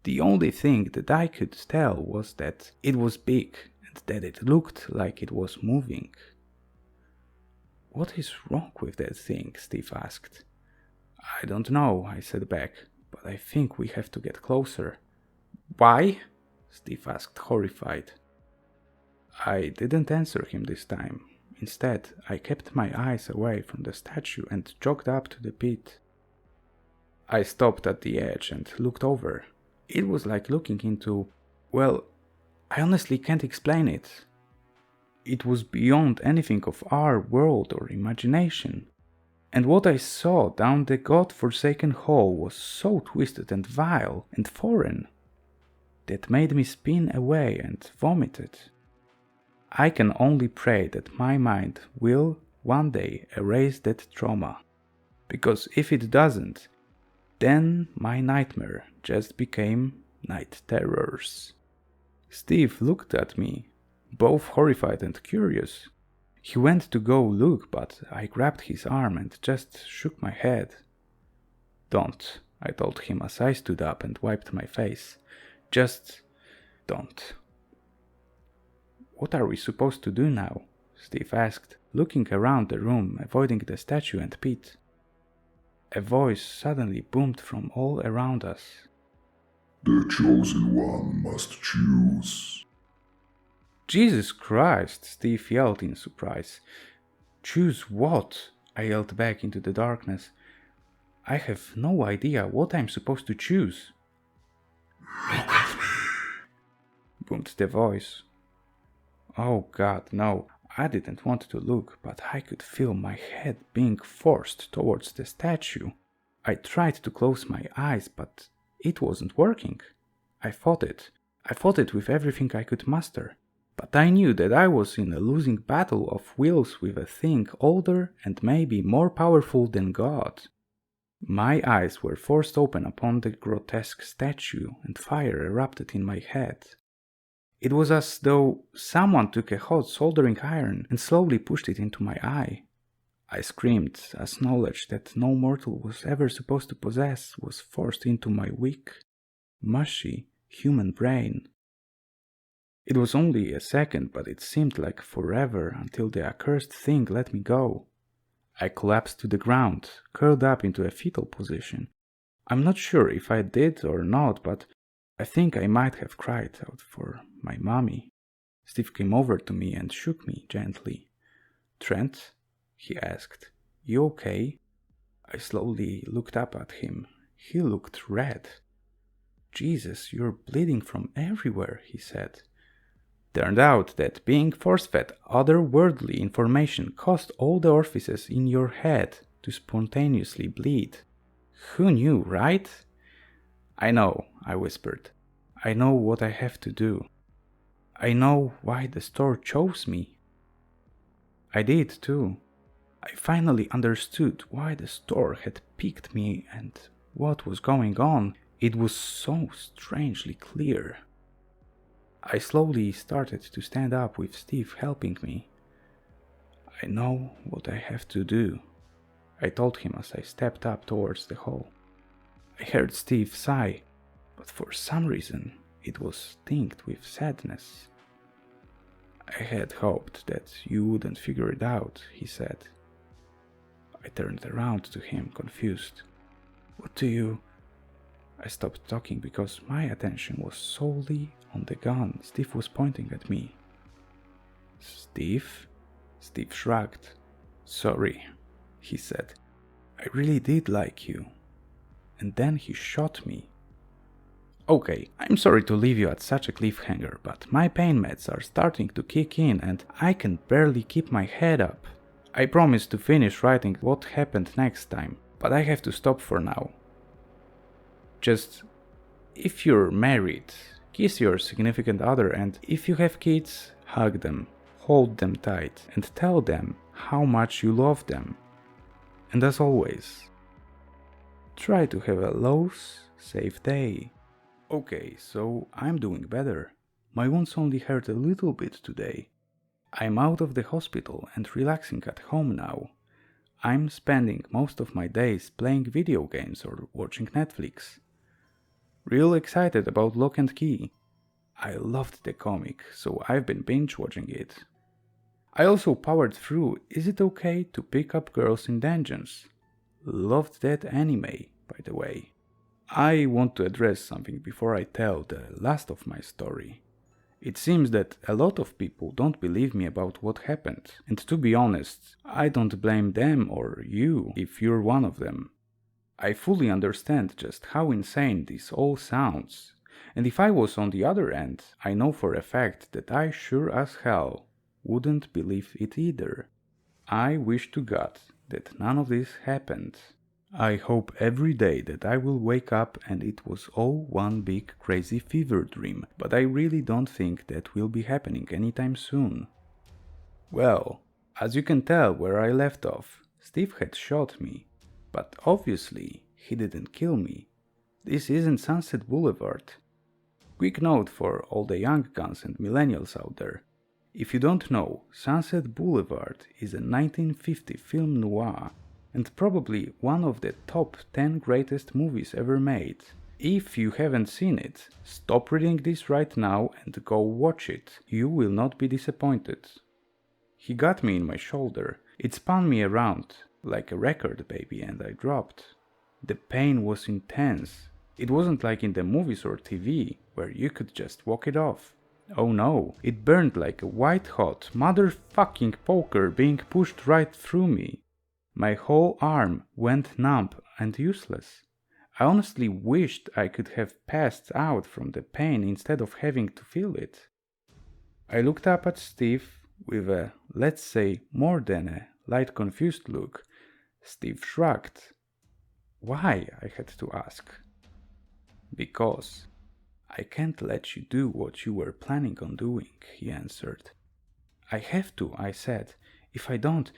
The only thing that I could tell was that it was big and that it looked like it was moving. What is wrong with that thing? Steve asked. I don't know, I said back, but I think we have to get closer. Why? Steve asked, horrified. I didn't answer him this time. Instead, I kept my eyes away from the statue and jogged up to the pit. I stopped at the edge and looked over. It was like looking into, well, I honestly can't explain it. It was beyond anything of our world or imagination. And what I saw down the god-forsaken hall was so twisted and vile and foreign that made me spin away and vomited. I can only pray that my mind will one day erase that trauma, because if it doesn't, then my nightmare just became night terrors. Steve looked at me, both horrified and curious. He went to go look, but I grabbed his arm and just shook my head. Don't, I told him as I stood up and wiped my face. Just don't. What are we supposed to do now? Steve asked, looking around the room, avoiding the statue and pit. A voice suddenly boomed from all around us. The chosen one must choose. Jesus Christ, Steve yelled in surprise. Choose what? I yelled back into the darkness. I have no idea what I'm supposed to choose. Look at me, boomed the voice. Oh God, no, I didn't want to look, but I could feel my head being forced towards the statue. I tried to close my eyes, but it wasn't working. I fought it with everything I could muster. But I knew that I was in a losing battle of wills with a thing older and maybe more powerful than God. My eyes were forced open upon the grotesque statue, and fire erupted in my head. It was as though someone took a hot soldering iron and slowly pushed it into my eye. I screamed as knowledge that no mortal was ever supposed to possess was forced into my weak, mushy human brain. It was only a second, but it seemed like forever until the accursed thing let me go. I collapsed to the ground, curled up into a fetal position. I'm not sure if I did or not, but I think I might have cried out for my mommy. Steve came over to me and shook me gently. Trent, he asked, you okay? I slowly looked up at him. He looked red. Jesus, you're bleeding from everywhere, he said. Turned out that being force-fed otherworldly information caused all the orifices in your head to spontaneously bleed. Who knew, right? I know, I whispered. I know what I have to do. I know why the store chose me. I did too. I finally understood why the store had picked me and what was going on. It was so strangely clear. I slowly started to stand up with Steve helping me. I know what I have to do, I told him as I stepped up towards the hall. I heard Steve sigh, but for some reason it was tinged with sadness. I had hoped that you wouldn't figure it out, he said. I turned around to him, confused. What do you... I stopped talking because my attention was solely on the gun Steve was pointing at me. Steve? Steve shrugged. Sorry, he said. I really did like you. And then he shot me. Okay, I'm sorry to leave you at such a cliffhanger, but my pain meds are starting to kick in and I can barely keep my head up. I promise to finish writing what happened next time, but I have to stop for now. Just, if you're married, kiss your significant other, and if you have kids, hug them, hold them tight, and tell them how much you love them. And as always, try to have a Lowe's safe day. Okay, so I'm doing better. My wounds only hurt a little bit today. I'm out of the hospital and relaxing at home now. I'm spending most of my days playing video games or watching Netflix. Real excited about Lock and Key. I loved the comic, so I've been binge watching it. I also powered through Is It Okay to Pick Up Girls in Dungeons. Loved that anime, by the way. I want to address something before I tell the last of my story. It seems that a lot of people don't believe me about what happened, and to be honest, I don't blame them or you if you're one of them. I fully understand just how insane this all sounds, and if I was on the other end, I know for a fact that I sure as hell wouldn't believe it either. I wish to God that none of this happened. I hope every day that I will wake up and it was all one big crazy fever dream, but I really don't think that will be happening anytime soon. Well, as you can tell where I left off, Steve had shot me, but obviously he didn't kill me. This isn't Sunset Boulevard. Quick note for all the young guns and millennials out there. If you don't know, Sunset Boulevard is a 1950 film noir and probably one of the top 10 greatest movies ever made. If you haven't seen it, stop reading this right now and go watch it. You will not be disappointed. He got me in my shoulder. It spun me around like a record baby and I dropped. The pain was intense. It wasn't like in the movies or TV where you could just walk it off. Oh no, it burned like a white-hot motherfucking poker being pushed right through me. My whole arm went numb and useless. I honestly wished I could have passed out from the pain instead of having to feel it. I looked up at Steve with a, let's say, more than a light confused look. Steve shrugged. Why? I had to ask. Because I can't let you do what you were planning on doing, he answered. I have to, I said. If I don't,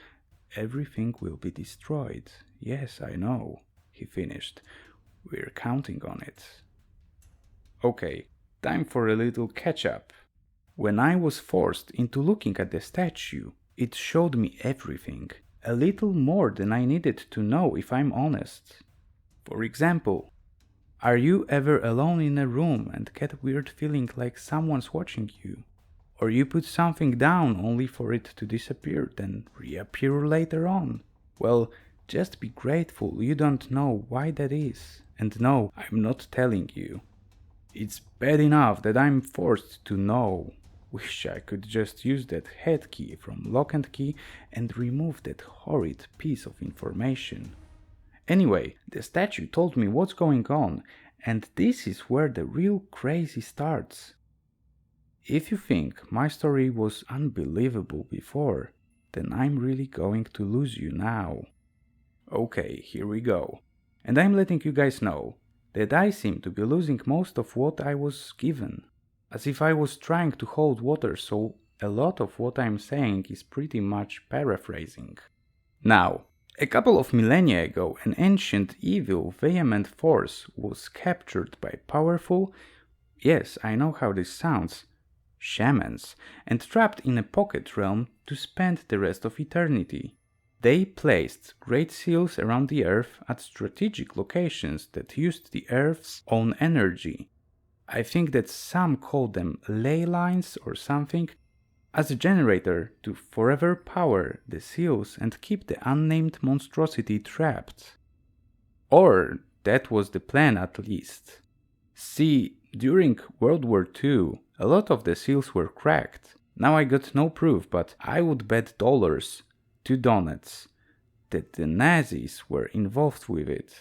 everything will be destroyed. Yes, I know, he finished. We're counting on it. Okay, time for a little catch-up. When I was forced into looking at the statue, it showed me everything. A little more than I needed to know, if I'm honest. For example, are you ever alone in a room and get a weird feeling like someone's watching you? Or you put something down only for it to disappear, then reappear later on? Well, just be grateful you don't know why that is. And no, I'm not telling you. It's bad enough that I'm forced to know. Wish I could just use that head key from Lock and Key and remove that horrid piece of information. Anyway, the statue told me what's going on, and this is where the real crazy starts. If you think my story was unbelievable before, then I'm really going to lose you now. Okay, here we go. And I'm letting you guys know that I seem to be losing most of what I was given. As if I was trying to hold water, so a lot of what I'm saying is pretty much paraphrasing. Now, a couple of millennia ago, an ancient, evil, vehement force was captured by powerful, yes, I know how this sounds, shamans, and trapped in a pocket realm to spend the rest of eternity. They placed great seals around the earth at strategic locations that used the earth's own energy. I think that some call them ley lines or something, as a generator to forever power the seals and keep the unnamed monstrosity trapped. Or that was the plan at least. See, during World War II, a lot of the seals were cracked. Now I got no proof, but I would bet dollars to donuts that the Nazis were involved with it.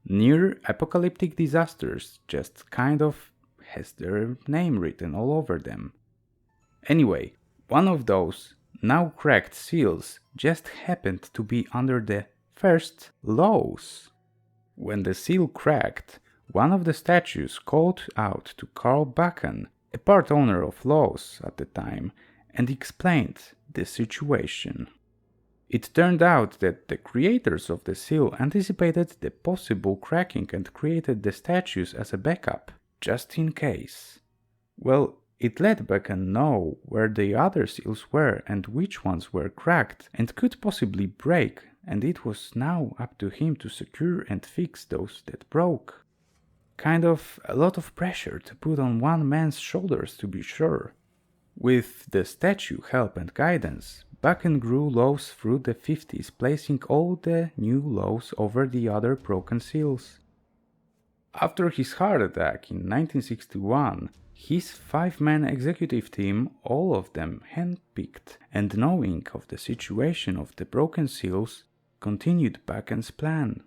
Near-apocalyptic disasters just kind of has their name written all over them. Anyway, one of those now cracked seals just happened to be under the first Lowe's. When the seal cracked, one of the statues called out to Carl Bacon, a part owner of Lowe's at the time, and explained the situation. It turned out that the creators of the seal anticipated the possible cracking and created the statues as a backup, just in case. Well, it let Bacon know where the other seals were and which ones were cracked and could possibly break, and it was now up to him to secure and fix those that broke. Kind of a lot of pressure to put on one man's shoulders, to be sure. With the statue help and guidance, Bucken grew Lowe's through the 50s, placing all the new Lowe's over the other broken seals. After his heart attack in 1961, his 5-man executive team, all of them handpicked and knowing of the situation of the broken seals, continued Buchan's plan.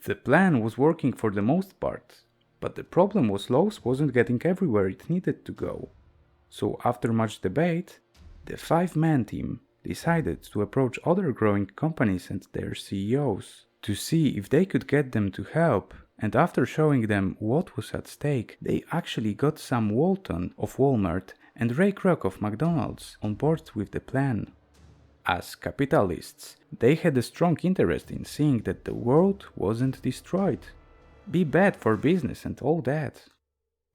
The plan was working for the most part, but the problem was Lowe's wasn't getting everywhere it needed to go. So after much debate, the 5-man team decided to approach other growing companies and their CEOs to see if they could get them to help, and after showing them what was at stake, they actually got Sam Walton of Walmart and Ray Kroc of McDonald's on board with the plan. As capitalists, they had a strong interest in seeing that the world wasn't destroyed. Be bad for business and all that.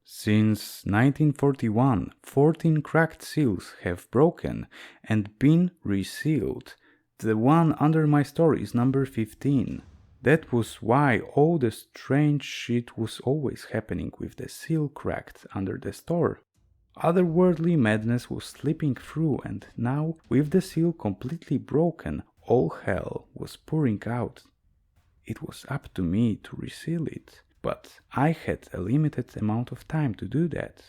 Since 1941, 14 cracked seals have broken and been resealed. The one under my store is number 15. That was why all the strange shit was always happening with the seal cracked under the store. Otherworldly madness was slipping through, and now, with the seal completely broken, all hell was pouring out. It was up to me to reseal it, but I had a limited amount of time to do that.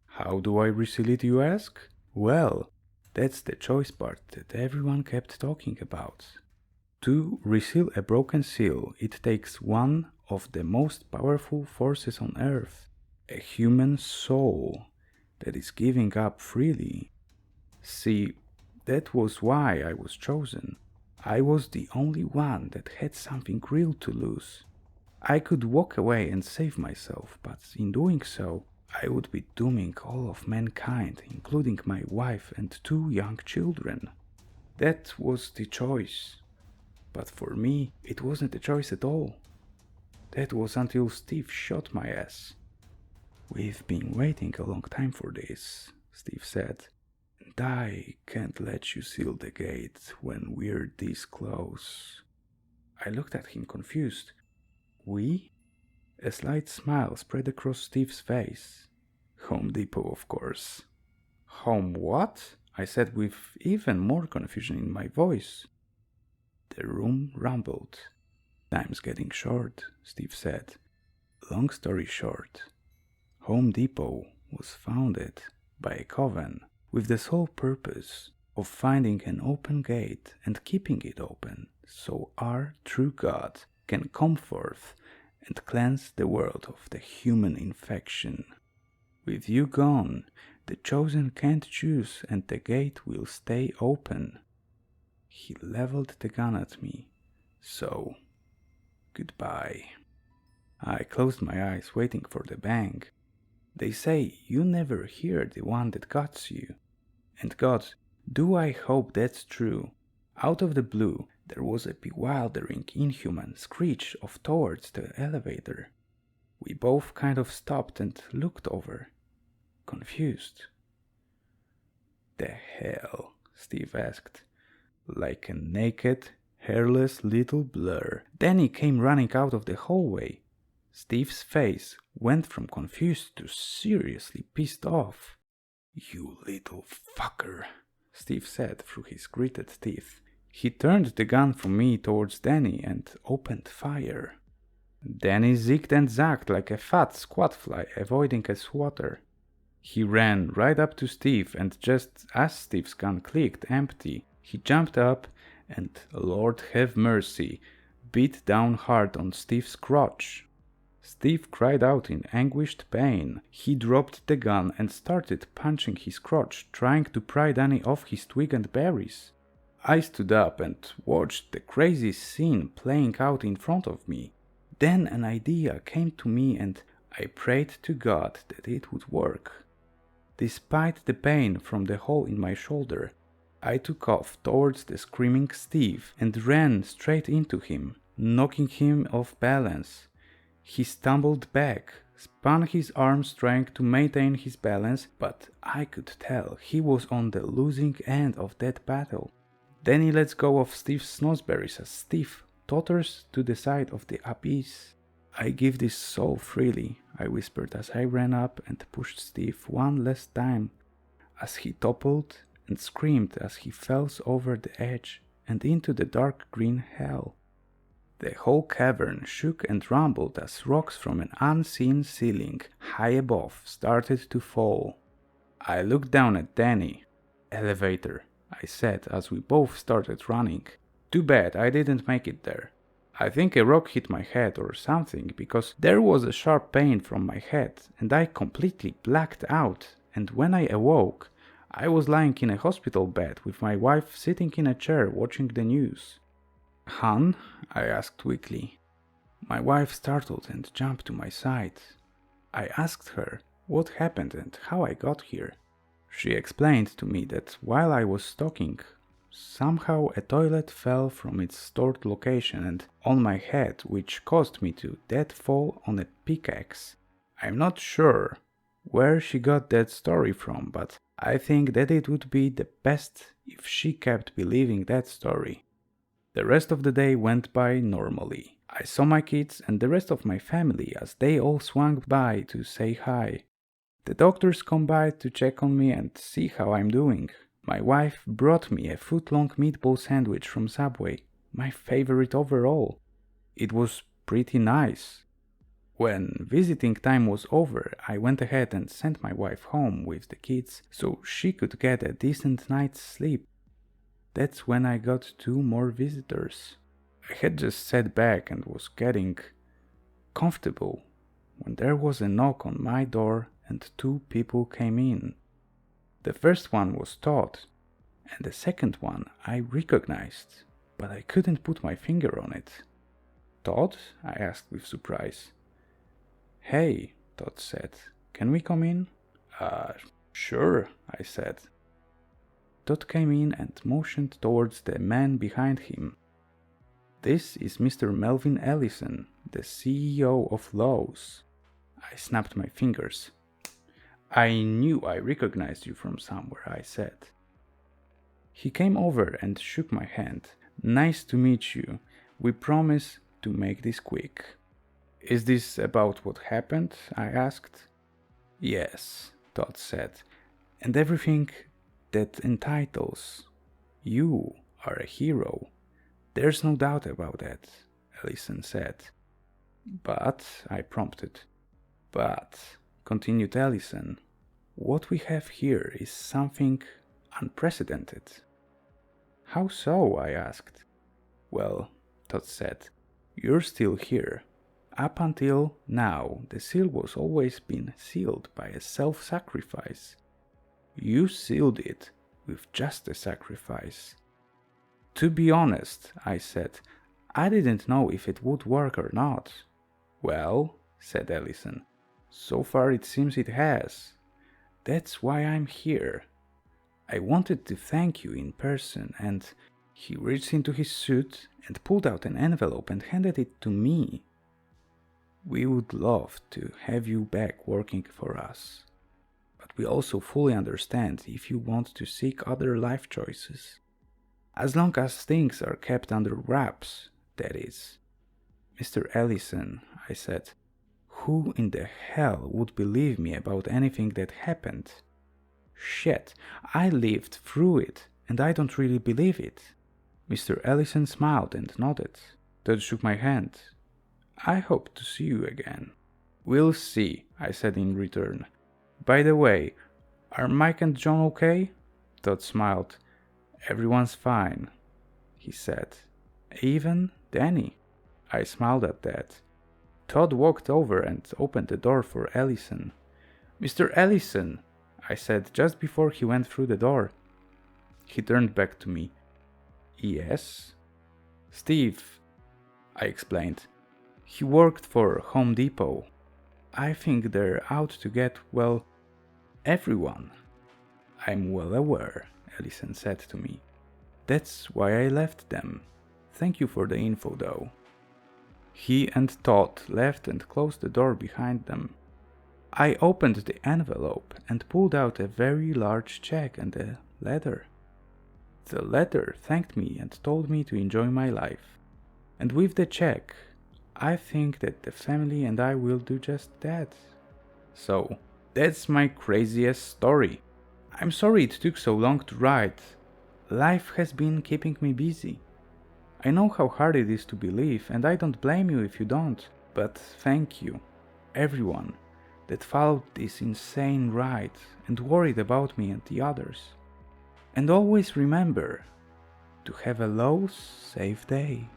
How do I reseal it, you ask? Well, that's the choice part that everyone kept talking about. To reseal a broken seal, it takes one of the most powerful forces on Earth, a human soul that is giving up freely. See, that was why I was chosen. I was the only one that had something real to lose. I could walk away and save myself, but in doing so, I would be dooming all of mankind, including my wife and 2 young children. That was the choice. But for me, it wasn't a choice at all. That was until Steve shot my ass. "We've been waiting a long time for this," Steve said, "and I can't let you seal the gate when we're this close." I looked at him confused. "We?" A slight smile spread across Steve's face. "Home Depot, of course." "Home what?" I said with even more confusion in my voice. The room rumbled. "Time's getting short," Steve said. "Long story short, Home Depot was founded by a coven with the sole purpose of finding an open gate and keeping it open so our true God can come forth and cleanse the world of the human infection. With you gone, the chosen can't choose and the gate will stay open." He leveled the gun at me. "So, goodbye." I closed my eyes, waiting for the bang. They say you never hear the one that guts you. And God, do I hope that's true. Out of the blue, there was a bewildering, inhuman screech of towards the elevator. We both kind of stopped and looked over, confused. "The hell?" Steve asked. Like a naked, hairless little blur, Danny came running out of the hallway. Steve's face went from confused to seriously pissed off. "You little fucker," Steve said through his gritted teeth. He turned the gun from me towards Danny and opened fire. Danny zigged and zagged like a fat squat fly avoiding a swatter. He ran right up to Steve, and just as Steve's gun clicked empty, he jumped up and, Lord have mercy, beat down hard on Steve's crotch. Steve cried out in anguished pain. He dropped the gun and started punching his crotch, trying to pry Danny off his twig and berries. I stood up and watched the crazy scene playing out in front of me. Then an idea came to me and I prayed to God that it would work. Despite the pain from the hole in my shoulder, I took off towards the screaming Steve and ran straight into him, knocking him off balance. He stumbled back, spun his arms trying to maintain his balance, but I could tell he was on the losing end of that battle. Then he lets go of Steve's snozzberries as Steve totters to the side of the abyss. "I give this so freely," I whispered as I ran up and pushed Steve one last time. as he toppled and screamed as he fell over the edge and into the dark green hell. The whole cavern shook and rumbled as rocks from an unseen ceiling high above started to fall. I looked down at Danny. "Elevator," I said as we both started running. "Too bad I didn't make it there. I think a rock hit my head or something because there was a sharp pain from my head and I completely blacked out, and when I awoke, I was lying in a hospital bed with my wife sitting in a chair watching the news." "Hun?" I asked weakly. My wife startled and jumped to my side. I asked her what happened and how I got here. She explained to me that while I was stalking, somehow a toilet fell from its stored location and on my head, which caused me to dead fall on a pickaxe. I'm not sure where she got that story from, but I think that it would be the best if she kept believing that story. The rest of the day went by normally. I saw my kids and the rest of my family as they all swung by to say hi. The doctors come by to check on me and see how I'm doing. My wife brought me a foot-long meatball sandwich from Subway, my favorite overall. It was pretty nice. When visiting time was over, I went ahead and sent my wife home with the kids so she could get a decent night's sleep. That's when I got 2 more visitors. I had just sat back and was getting comfortable when there was a knock on my door and 2 people came in. The first one was Todd, and the second one I recognized, but I couldn't put my finger on it. "Todd?" I asked with surprise. "Hey," Todd said, "can we come in?" Sure," I said. Todd came in and motioned towards the man behind him. "This is Mr. Melvin Ellison, the CEO of Lowe's." I snapped my fingers. "I knew I recognized you from somewhere," I said. He came over and shook my hand. "Nice to meet you. We promise to make this quick." "Is this about what happened?" I asked. "Yes," Todd said, "and everything that entitles. You are a hero. There's no doubt about that," Ellison said. "But," I prompted. "But," continued Ellison, "what we have here is something unprecedented." "How so?" I asked. "Well," Todd said, "you're still here. Up until now, the seal was always been sealed by a self-sacrifice. You sealed it with just a sacrifice." "To be honest," I said, "I didn't know if it would work or not." "Well," said Ellison, "so far it seems it has. That's why I'm here. I wanted to thank you in person," and he reached into his suit and pulled out an envelope and handed it to me. "We would love to have you back working for us, but we also fully understand if you want to seek other life choices. As long as things are kept under wraps, that is." "Mr. Ellison," I said, "who in the hell would believe me about anything that happened? Shit, I lived through it, and I don't really believe it." Mr. Ellison smiled and nodded. Todd shook my hand. "I hope to see you again." "We'll see," I said in return. "By the way, are Mike and John okay?" Todd smiled. "Everyone's fine," he said. "Even Danny?" I smiled at that. Todd walked over and opened the door for Ellison. "Mr. Ellison," I said just before he went through the door. He turned back to me. "Yes?" "Steve," I explained. "He worked for Home Depot. I think they're out to get, well, everyone." "I'm well aware," Ellison said to me. "That's why I left them. Thank you for the info, though." He and Todd left and closed the door behind them. I opened the envelope and pulled out a very large check and a letter. The letter thanked me and told me to enjoy my life. And with the check, I think that the family and I will do just that. So, that's my craziest story. I'm sorry it took so long to write. Life has been keeping me busy. I know how hard it is to believe, and I don't blame you if you don't, but thank you, everyone, that followed this insane ride and worried about me and the others. And always remember to have a Lowe's safe day.